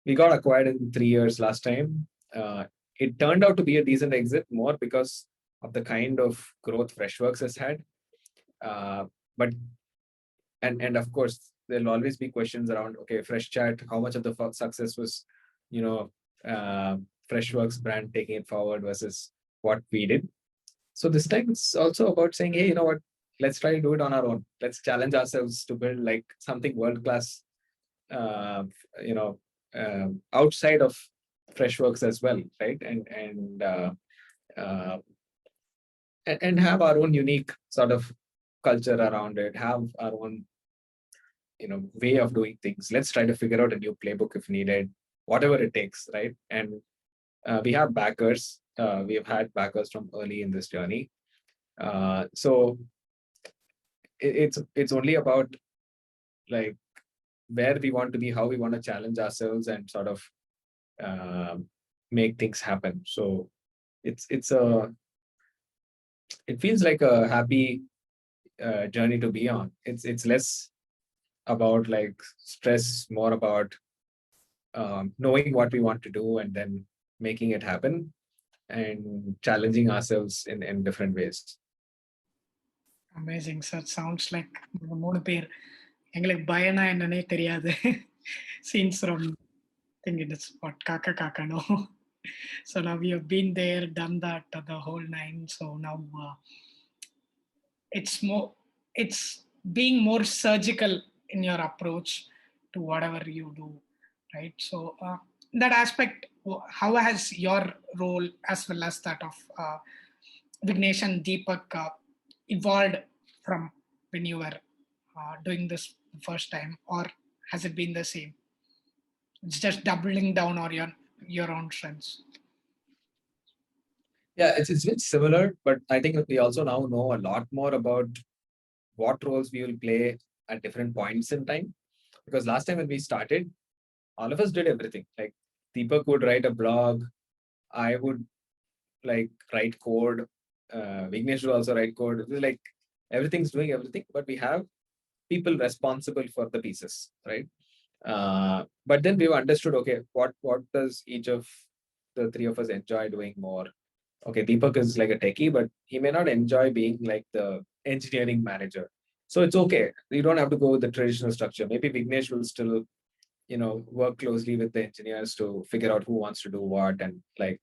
we got acquired in 3 years last time. It turned out to be a decent exit more because of the kind of growth Freshworks has had. But and of course there'll always be questions around, okay, Freshchat, how much of the success was, you know, uh, Freshworks brand taking it forward versus what we did. So this time it's also about saying, hey, you know what? Let's try to do it on our own. Let's challenge ourselves to build like something world class, uh, you know, outside of Freshworks as well, right? Uh, and have our own unique sort of culture around it. Have our own way of doing things. Let's try to figure out a new playbook if needed, whatever it takes, right? And we have backers. We have had backers from early in this journey. So it's only about like where we want to be, how we want to challenge ourselves, and sort of uh, make things happen. So it's a it feels like a happy journey to be on. It's less about like stress, more about knowing what we want to do and then making it happen and challenging ourselves in different ways. Amazing, sir. Sounds like மூணு பேர் எங்களுக்கு பயனா என்னன்னே தெரியாது. Scenes from I think it's what Kaka Kaka no. So now we have been there, done that, the whole nine. So now it's more, it's being more surgical in your approach to whatever you do, right? So that aspect, how has your role as well as that of Vignesh and Deepak evolved from when you were doing this the first time, or has it been the same? It's just doubling down on your own strengths. Yeah, it's been similar, but I think we also now know a lot more about what roles we will play at different points in time. Because last time when we started, all of us did everything. Like Deepak would write a blog, I would like write code, Vignesh would also write code. It was like everything's doing everything, but we have people responsible for the pieces, right? But then we've understood, okay, what does each of the three of us enjoy doing more? Okay, Deepak is like a techie, but he may not enjoy being like the engineering manager. So it's okay. You don't have to go with the traditional structure. Maybe Vignesh will still, work closely with the engineers to figure out who wants to do what, and like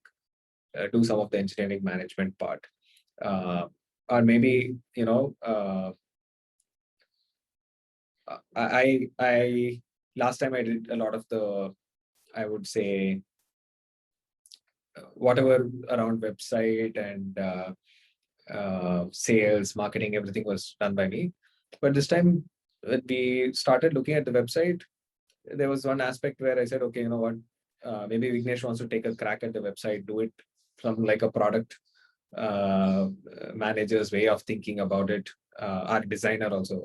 do some of the engineering management part. Or maybe, I last time I did a lot of the, I would say, whatever around website and sales, marketing, everything was done by me. But this time, when we started looking at the website, there was one aspect where I said, okay, you know what, maybe Vignesh wants to take a crack at the website, do it from like a product manager's way of thinking about it. Our designer also,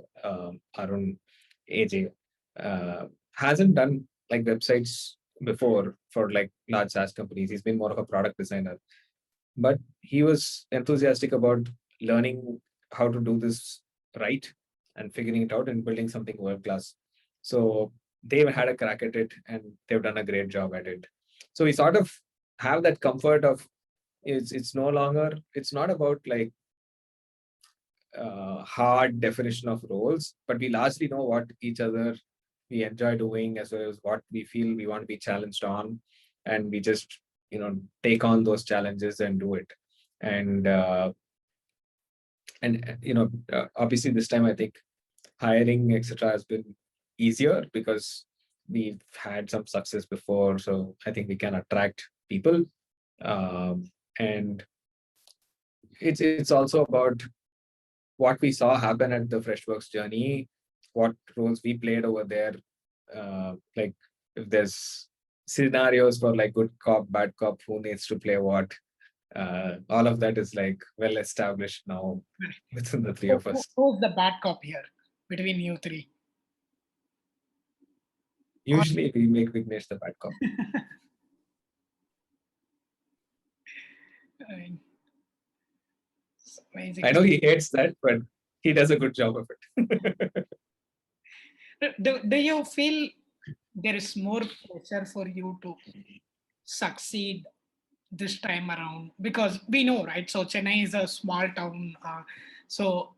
Arun AJ, hasn't done like websites before for like large SaaS companies. He's been more of a product designer, but he was enthusiastic about learning how to do this right and figuring it out and building something world class. So they've had a crack at it and they've done a great job at it. So we sort of have that comfort of it's no longer, it's not about like hard definition of roles, but we largely know what each other we enjoy doing as well as what we feel we want to be challenged on, and we just take on those challenges and do it. And obviously this time I think hiring etc has been easier because we've had some success before, so I think we can attract people. And it's also about what we saw happen at the Freshworks journey, what roles we played over there, Like if there's scenarios for like good cop, bad cop, who needs to play what, all of that is like well established now within the three of us. Who's the bad cop here between you three? Usually we make Vignesh the bad cop. I know he hates that, but he does a good job of it. Do you feel there is more pressure for you to succeed this time around? Because we know, right? So Chennai is a small town. So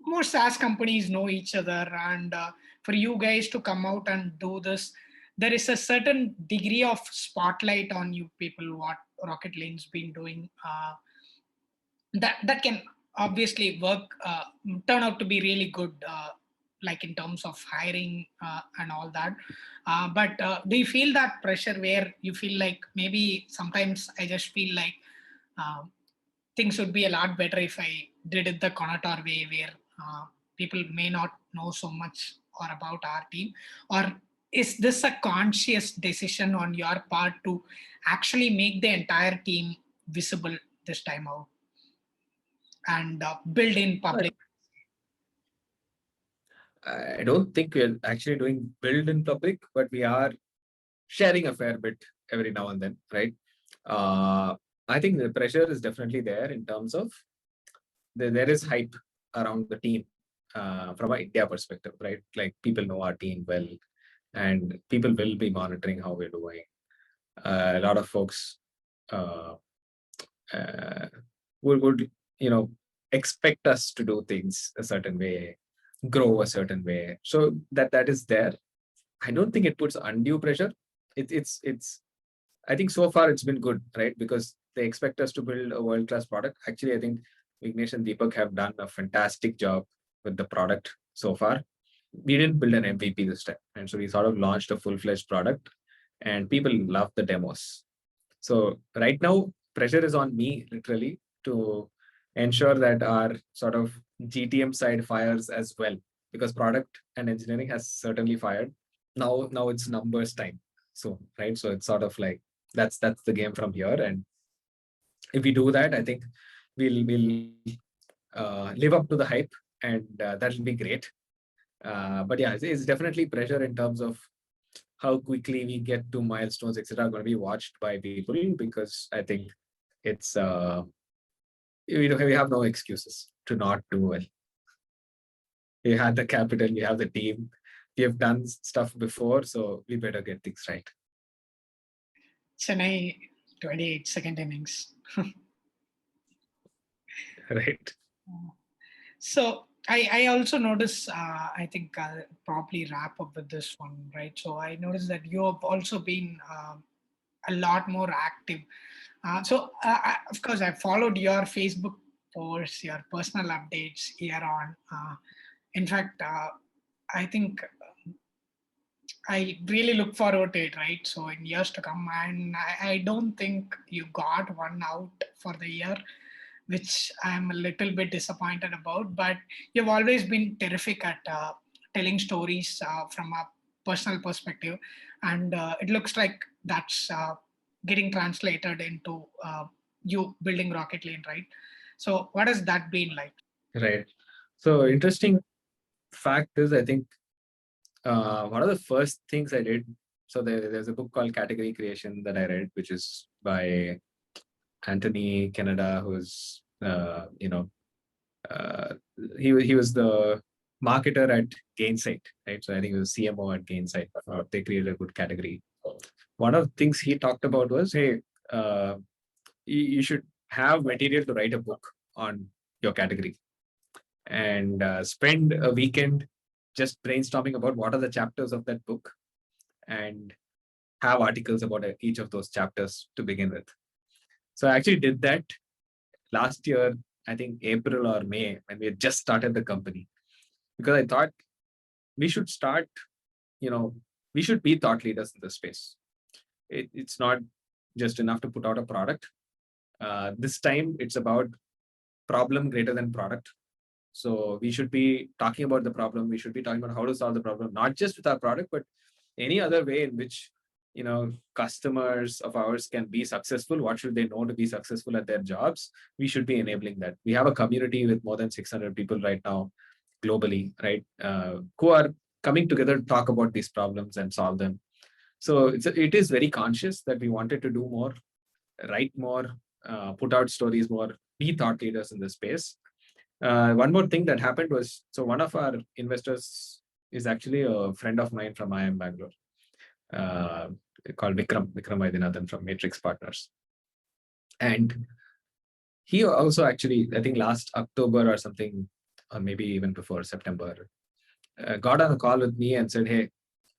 most SaaS companies know each other, and for you guys to come out and do this, there is a certain degree of spotlight on you people. What Rocketlane's been doing, that can obviously work, turn out to be really good, like in terms of hiring and all that. But do you feel that pressure where you feel like maybe sometimes I just feel like um, things would be a lot better if I did it the Konotor way, where people may not know so much or about our team? Or is this a conscious decision on your part to actually make the entire team visible this time out and build in public? I don't think we're actually doing build in public, but we are sharing a fair bit every now and then, right? I think the pressure is definitely there in terms of there is hype around the team from an India perspective, right? Like people know our team well, and people will be monitoring how we're doing. A lot of folks uh, uh, would expect us to do things a certain way, grow a certain way. So that is there. I don't think it puts undue pressure. It's. I think so far it's been good, right? Because they expect us to build a world-class product. Actually, I think Vignesh and Deepak have done a fantastic job with the product so far. We didn't build an MVP this time, and so we sort of launched a full-fledged product, and people love the demos. So right now, pressure is on me literally to ensure that our sort of GTM side fires as well, because product and engineering has certainly fired. Now it's numbers time. So right, so it's sort of like that's the game from here, and if we do that, I think we'll live up to the hype, and that'll be great. But yeah, it's definitely pressure in terms of how quickly we get to milestones, etc., going to be watched by people, because I think it's we have no excuses to not do well. We have the capital, we have the team, we have done stuff before, so we better get things right. Chennai 28 second innings. Right. So I also notice, I think I'll probably wrap up with this one, right? So I noticed that you have also been a lot more active. Of course, I followed your Facebook posts, your personal updates here on. In fact, I think I really look forward to it, right? So in years to come, and I don't think you got one out for the year, which I'm a little bit disappointed about. But you've always been terrific at telling stories from a personal perspective, and it looks like that's getting translated into you building Rocketlane, right? So what has that been like? Right. So interesting fact is, I think one of the first things I did. So there's a book called Category Creation that I read, which is by Anthony Canada, who's uh, he was the marketer at Gainsight, right? So I think he was CMO at Gainsight. They created a good category. One of the things he talked about was, hey, you should have material to write a book on your category, and spend a weekend just brainstorming about what are the chapters of that book, and have articles about each of those chapters to begin with. So I actually did that last year, I think April or May, when we had just started the company, because I thought we should start, we should be thought leaders in this space. It's not just enough to put out a product. This time it's about problem greater than product. So we should be talking about the problem. We should be talking about how to solve the problem, not just with our product, but any other way in which customers of ours can be successful. What should they know to be successful at their jobs? We should be enabling that. We have a community with more than 600 people right now globally, right, who are coming together to talk about these problems and solve them. So it is very conscious that we wanted to do more, write more, put out stories more, be thought leaders in this space. One more thing that happened was, so one of our investors is actually a friend of mine from IIM-Bangalore, called Vikram Vaidyanathan from Matrix Partners. And he also actually, I think last October or something, or maybe even before September, got on a call with me and said, hey,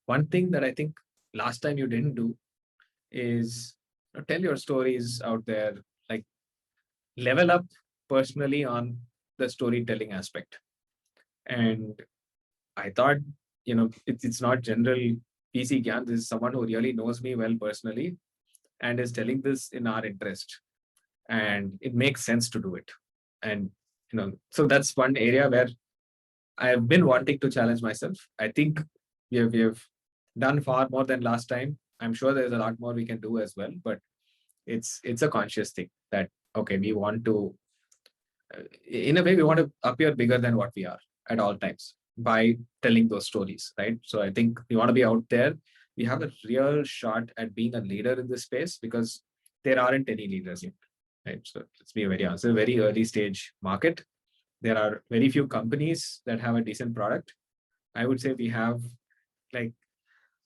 one thing that I think last time you didn't do is tell your stories out there, like level up personally on the storytelling aspect. And I thought, it's not general PC Gyan. This is someone who really knows me well personally and is telling this in our interest. And it makes sense to do it. And, so that's one area where I have been wanting to challenge myself. I think we have done far more than last time. I'm sure there's a lot more we can do as well, but it's a conscious thing that, okay, we want to, in a way, we want to appear bigger than what we are at all times by telling those stories, right? So I think we want to be out there. We have a real shot at being a leader in this space because there aren't any leaders yet, right? So let's be very honest, it's a very early stage market. There are very few companies that have a decent product. I would say we have, like,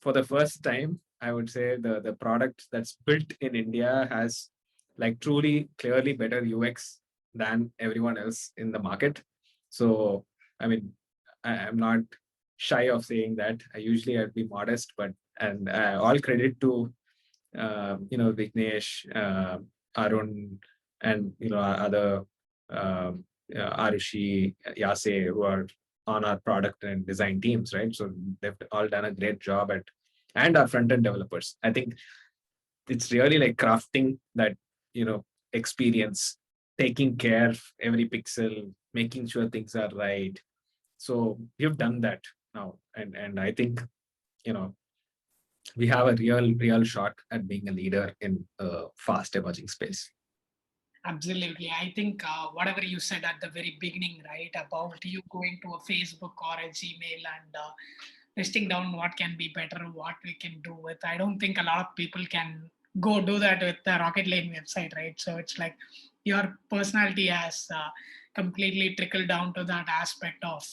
for the first time, I would say the product that's built in India has like truly clearly better UX than everyone else in the market. So, I mean, I'm not shy of saying that. I'd be modest, but and all credit to Vignesh, Arun, and other Arushi, Yase, who are on our product and design teams, right? So they've all done a great job and our front-end developers. I think it's really like crafting that, experience, taking care of every pixel, making sure things are right. So we've done that now. And I think, we have a real shot at being a leader in a fast emerging space. Absolutely. I think whatever you said at the very beginning, right, about you going to a Facebook or a Gmail and listing down what can be better, what we can do with. I don't think a lot of people can go do that with the Rocketlane website, right? So it's like your personality has completely trickled down to that aspect of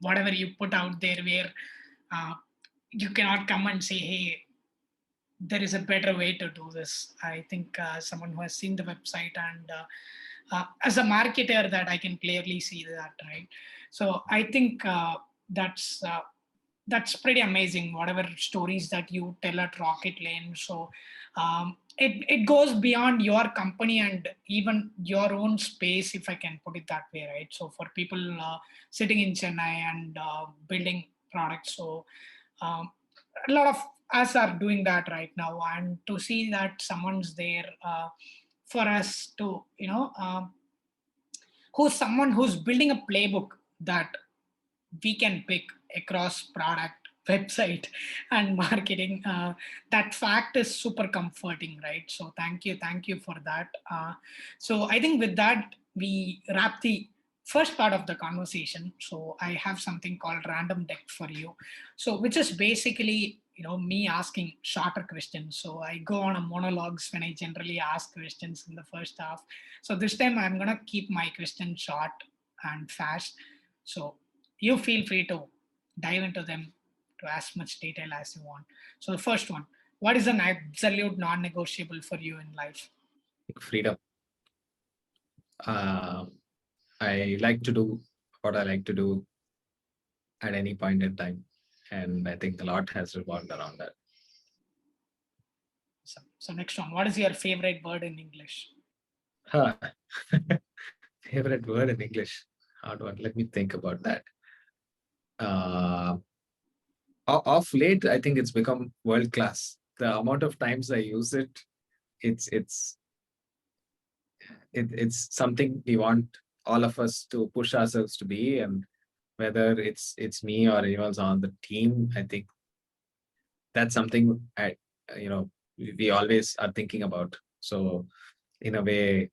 whatever you put out there, where uh, you cannot come and say, hey, there is a better way to do this. I think someone who has seen the website and as a marketer that I can clearly see that, right? So I think that's pretty amazing. Whatever stories that you tell at Rocketlane, so it goes beyond your company and even your own space, if I can put it that way, right? So for people sitting in Chennai and building products, so um, a lot of us are doing that right now, and to see that someone's there for us to who's someone who's building a playbook that we can pick across product website and marketing, that fact is super comforting, right? So thank you for that. So I think with that we wrap the first part of the conversation. So I have something called random deck for you, so which is basically me asking shorter questions. So I go on a monologues when I generally ask questions in the first half. So this time I'm gonna keep my question short and fast, so you feel free to dive into them to as much detail as you want. So the first one, what is an absolute non-negotiable for you in life? Freedom. Uh, I like to do what I like to do at any point in time. And I think a lot has revolved around that. So next one, what is your favorite word in English? Huh. Favorite word in English? Hard one. Let me think about that. Of late, I think it's become world class. The amount of times I use it, it's something we want all of us to push ourselves to be, and whether it's me or anyone else on the team, I think that's something we always are thinking about. So in a way,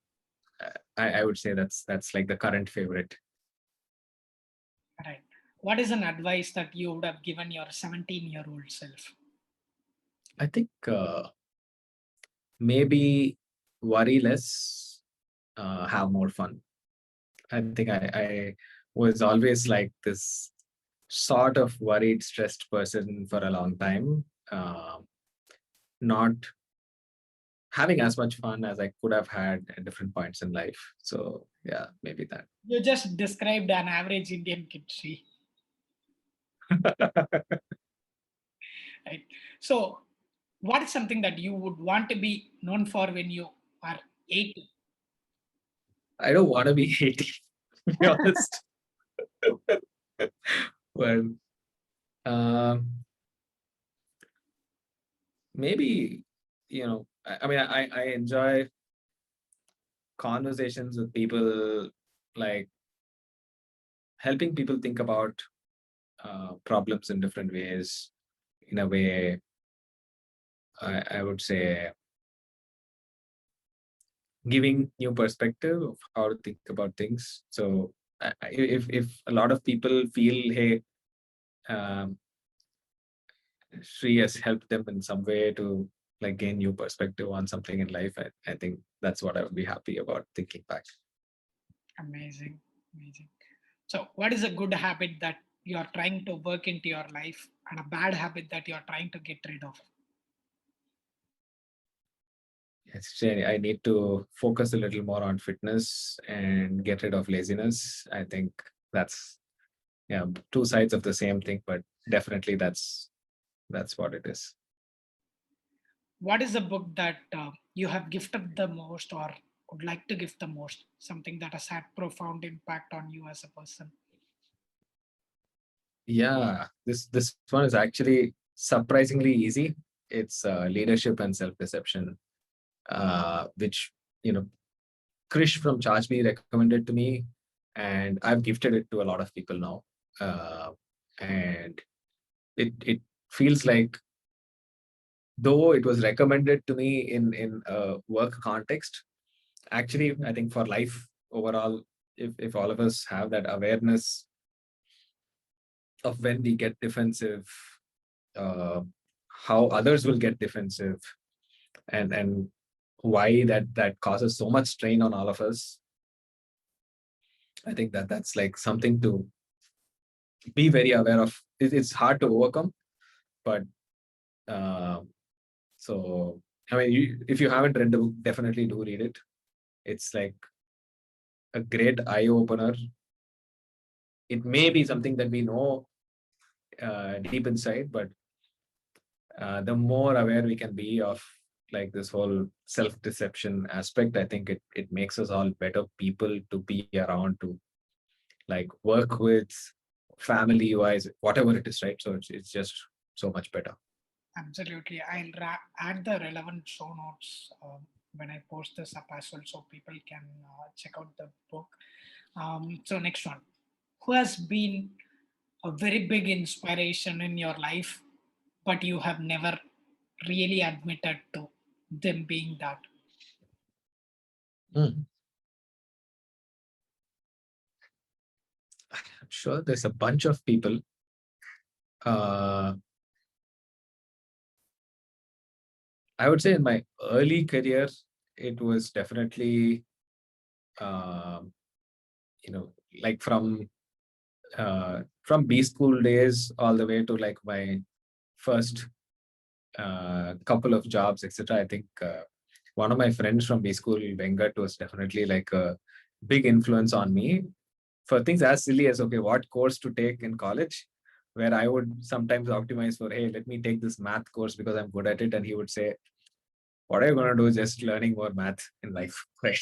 I would say that's like the current favorite. Right. What is an advice that you would have given your 17-year-old self? I think maybe worry less, have more fun. I think I was always like this sort of worried, stressed person for a long time. Not having as much fun as I could have had at different points in life. So yeah, maybe that. You just described an average Indian kid, Sri. Right. So, what is something that you would want to be known for when you are 80? I don't want to be 80, to be honest. Well, um, maybe, I mean, I enjoy conversations with people, like helping people think about problems in different ways. In a way, I would say giving new perspective of how to think about things. So if a lot of people feel, hey, um, Sri has helped them in some way to like gain new perspective on something in life, I think that's what I would be happy about thinking back. Amazing. Amazing. So, what is a good habit that you are trying to work into your life and a bad habit that you are trying to get rid of? Yes, I need to focus a little more on fitness and get rid of laziness. I think that's, yeah, two sides of the same thing, but definitely that's what it is. What is a book that you have gifted the most or would like to gift the most? Something that has had profound impact on you as a person? Yeah, this one is actually surprisingly easy. It's leadership and self-deception, which you know Krish from ChargeBee recommended to me, and I've gifted it to a lot of people now. And it feels like, though it was recommended to me in a work context, actually I think for life overall, if all of us have that awareness of when we get defensive, uh, how others will get defensive, and why that causes so much strain on all of us, I think that's like something to be very aware of. It's hard to overcome, but uh, so I mean, if you haven't read the book, definitely do read it. It's like a great eye opener. It may be something that we know deep inside, but the more aware we can be of like this whole self-deception aspect, I think it makes us all better people to be around, to like work with, family wise, whatever it is, right? So it's just so much better. Absolutely. I'll add the relevant show notes when I post this up as well so people can check out the book. So, next one. Who has been a very big inspiration in your life, but you have never really admitted to them being that? Mm. I'm sure there's a bunch of people. uh, I would say in my early career, it was definitely um, like from B school days all the way to like my first couple of jobs, etc. I think one of my friends from B school, Vengat, was definitely like a big influence on me for things as silly as, okay, what course to take in college, where I would sometimes optimize for, hey, let me take this math course because I'm good at it. And he would say, what are you going to do? Just learning more math in life, right?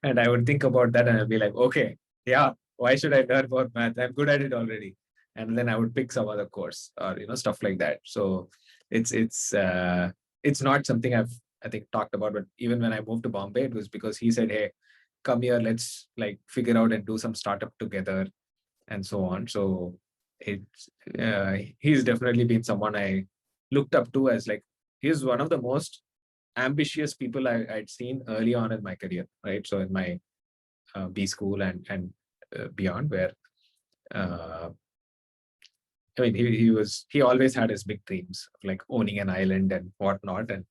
and I would think about that and I'd be like, okay, yeah, why should I learn more math? I'm good at it already. And then I would pick some other course or stuff like that. So it's it's it's not something I think talked about, but even when I moved to Bombay, it was because he said, hey, come here, let's like figure out and do some startup together and so on. So it's he's definitely been someone I looked up to as like he's one of the most ambitious people I'd seen early on in my career, right? So in my B school and beyond, where I mean he always had his big dreams of like owning an island and whatnot, and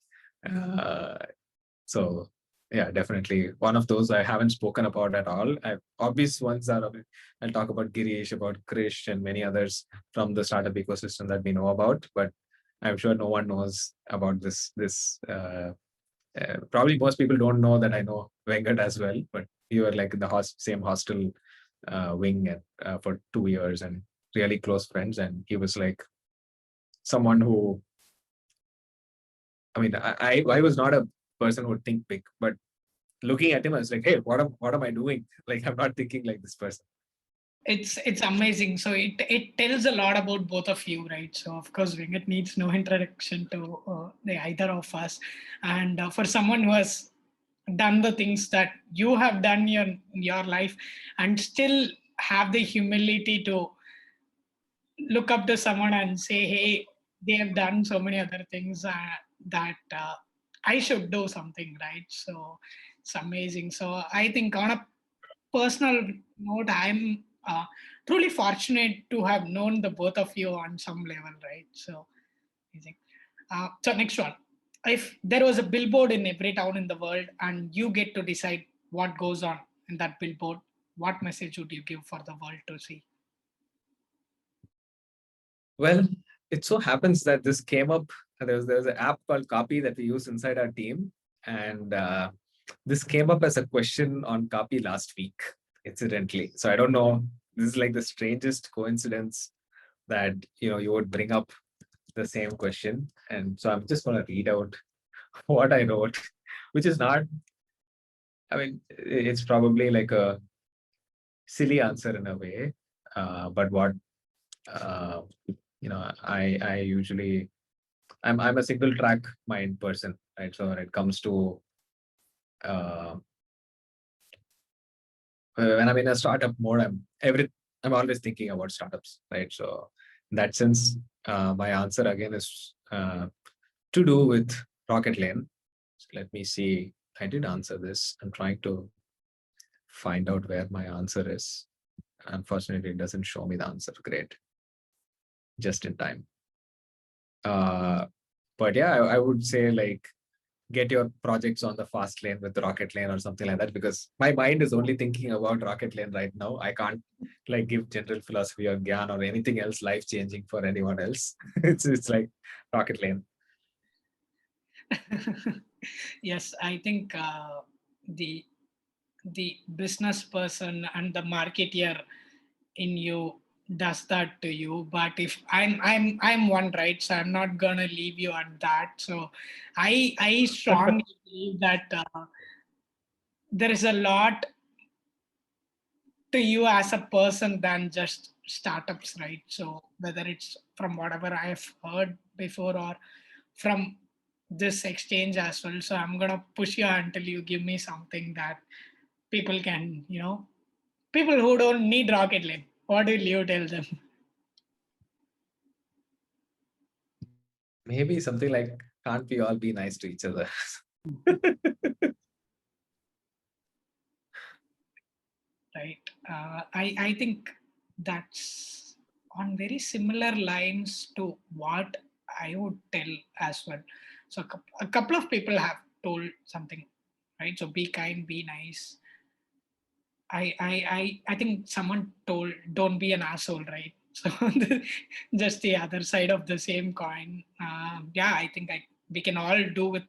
uh, so yeah, definitely one of those I haven't spoken about at all. Obvious ones are I'll talk about Girish, about Girish, and many others from the startup ecosystem that we know about, but I'm sure no one knows about this. Probably most people don't know that I know Venkat as well, but we were like in the same hostel wing for 2 years and really close friends. And he was like someone who, I mean, I was not a person who would think big, but looking at him, I was like, hey, what am I doing? Like, I'm not thinking like this person. It's amazing. So it tells a lot about both of you, right? So of course, Venkat needs no introduction to the either of us. And for someone who has done the things that you have done in your life, and still have the humility to look up to someone and say, hey, they have done so many other things that I should do something, right? So it's amazing. So I think on a personal note, I'm truly fortunate to have known the both of you on some level, right? So amazing. So next one, if there was a billboard in every town in the world and you get to decide what goes on in that billboard, what message would you give for the world to see? Well, it so happens that this came up. There was an app called Copy that we use inside our team, and this came up as a question on Copy last week, incidentally. So I don't know. This is like the strangest coincidence that you would bring up the same question, and so I'm just going to read out what I wrote, which is not. I mean, it's probably like a silly answer in a way, but what uh, I usually I'm a single track mind person, right? So when it comes to uh, when I'm in a startup mode, I'm always thinking about startups, right? So in that sense, my answer again is to do with Rocketlane. So let me see. I did answer this. I'm trying to find out where my answer is. Unfortunately, it doesn't show me the answer. Great, just in time. But yeah, I would say like get your projects on the fast lane with Rocketlane or something like that, because my mind is only thinking about Rocketlane right now. I can't like give general philosophy or gyan or anything else life changing for anyone else. It's like Rocketlane. Yes, I think the the business person and the marketeer in you does that to you. But if I'm one, right, so I'm not gonna leave you at that. So I strongly believe that there is a lot to you as a person than just startups, right? So whether it's from whatever I've heard before or from this exchange as well. So I'm gonna push you until you give me something that people can, people who don't need Rocketlane. What will you tell them? Maybe something like can't we all be nice to each other? Right. I think that's on very similar lines to what I would tell as well. So a couple of people have told something, right? So be kind, be nice. I think someone told don't be an asshole, right? So just the other side of the same coin. Yeah, I think we can all do with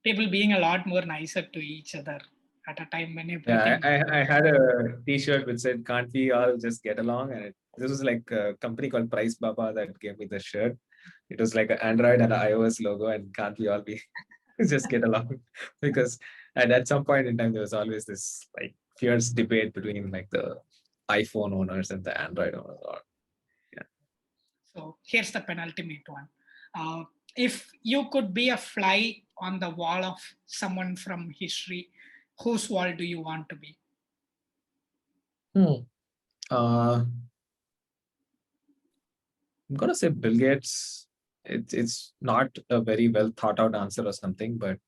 people being a lot more nicer to each other at a time when Yeah, everything. I had a T-shirt which said "Can't we all just get along?" And this was like a company called Price Baba that gave me the shirt. It was like an Android and an iOS logo, and can't we all be just get along? Because at some point in time there was always this like fierce debate between like the iPhone owners and the Android owners. Yeah. So here's the penultimate one. If you could be a fly on the wall of someone from history, Whose wall do you want to be? Uh, I'm gonna say Bill Gates. It's not a very well thought out answer or something, but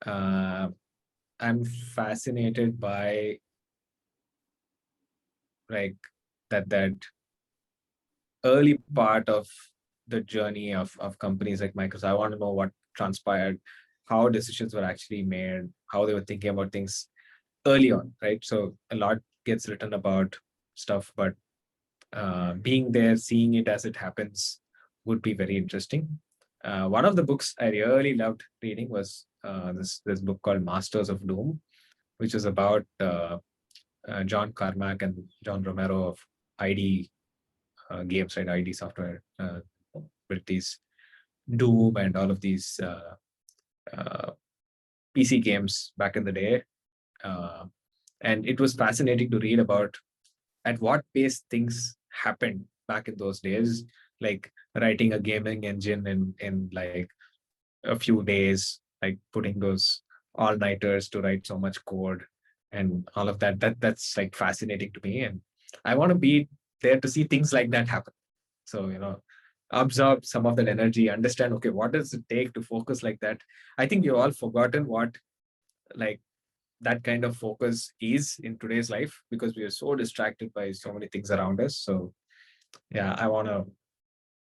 I'm fascinated by like that early part of the journey of companies like Microsoft. I want to know what transpired, how decisions were actually made, how they were thinking about things early on, right? So a lot gets written about stuff, but being there, seeing it as it happens would be very interesting. One of the books I really loved reading was this book called Masters of Doom, which is about John Carmack and John Romero of ID games, right? ID software built these Doom and all of these uh, PC games back in the day. Uh, and it was fascinating to read about at what pace things happened back in those days, like writing a gaming engine in like a few days, like putting those all-nighters to write so much code and all of that. That's like fascinating to me. And I want to be there to see things like that happen. So, absorb some of that energy, understand, okay, what does it take to focus like that? I think we've all forgotten what like that kind of focus is in today's life because we are so distracted by so many things around us. So yeah, I want to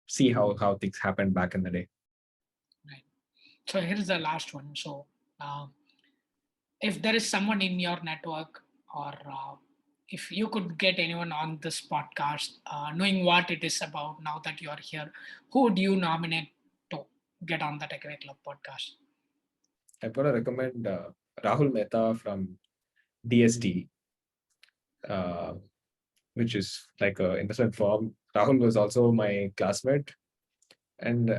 see how things happened back in the day. Right. So here's the last one. So uh, if there is someone in your network, or if you could get anyone on this podcast, knowing what it is about now that you are here, who would you nominate to get on the Tech Away Club podcast? I'm going to recommend Rahul Mehta from DST, uh, which is like an investment firm. Rahul was also my classmate, and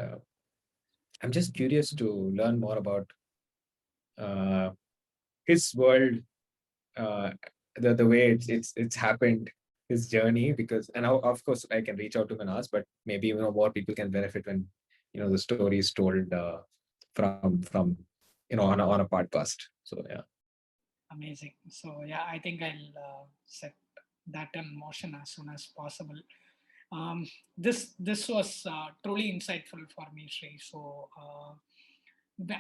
I'm just curious to learn more about uh, his world, uh, the way it's happened, his journey. Because and of course I can reach out to him and ask, but maybe more people can benefit when the story is told from on a podcast. So yeah. Amazing. So yeah, I think I'll set that in motion as soon as possible. This was truly insightful for me, Sri. So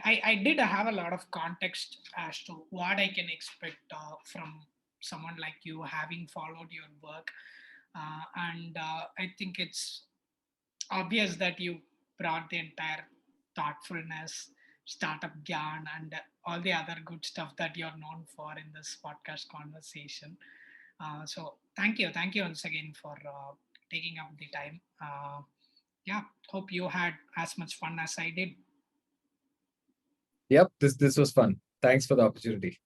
I did have a lot of context as to what I can expect from someone like you, having followed your work, and I think it's obvious that you brought the entire thoughtfulness, startup yarn, and all the other good stuff that you're known for in this podcast conversation. So thank you once again for taking up the time. Yeah, hope you had as much fun as I did. Yep, this was fun. Thanks for the opportunity.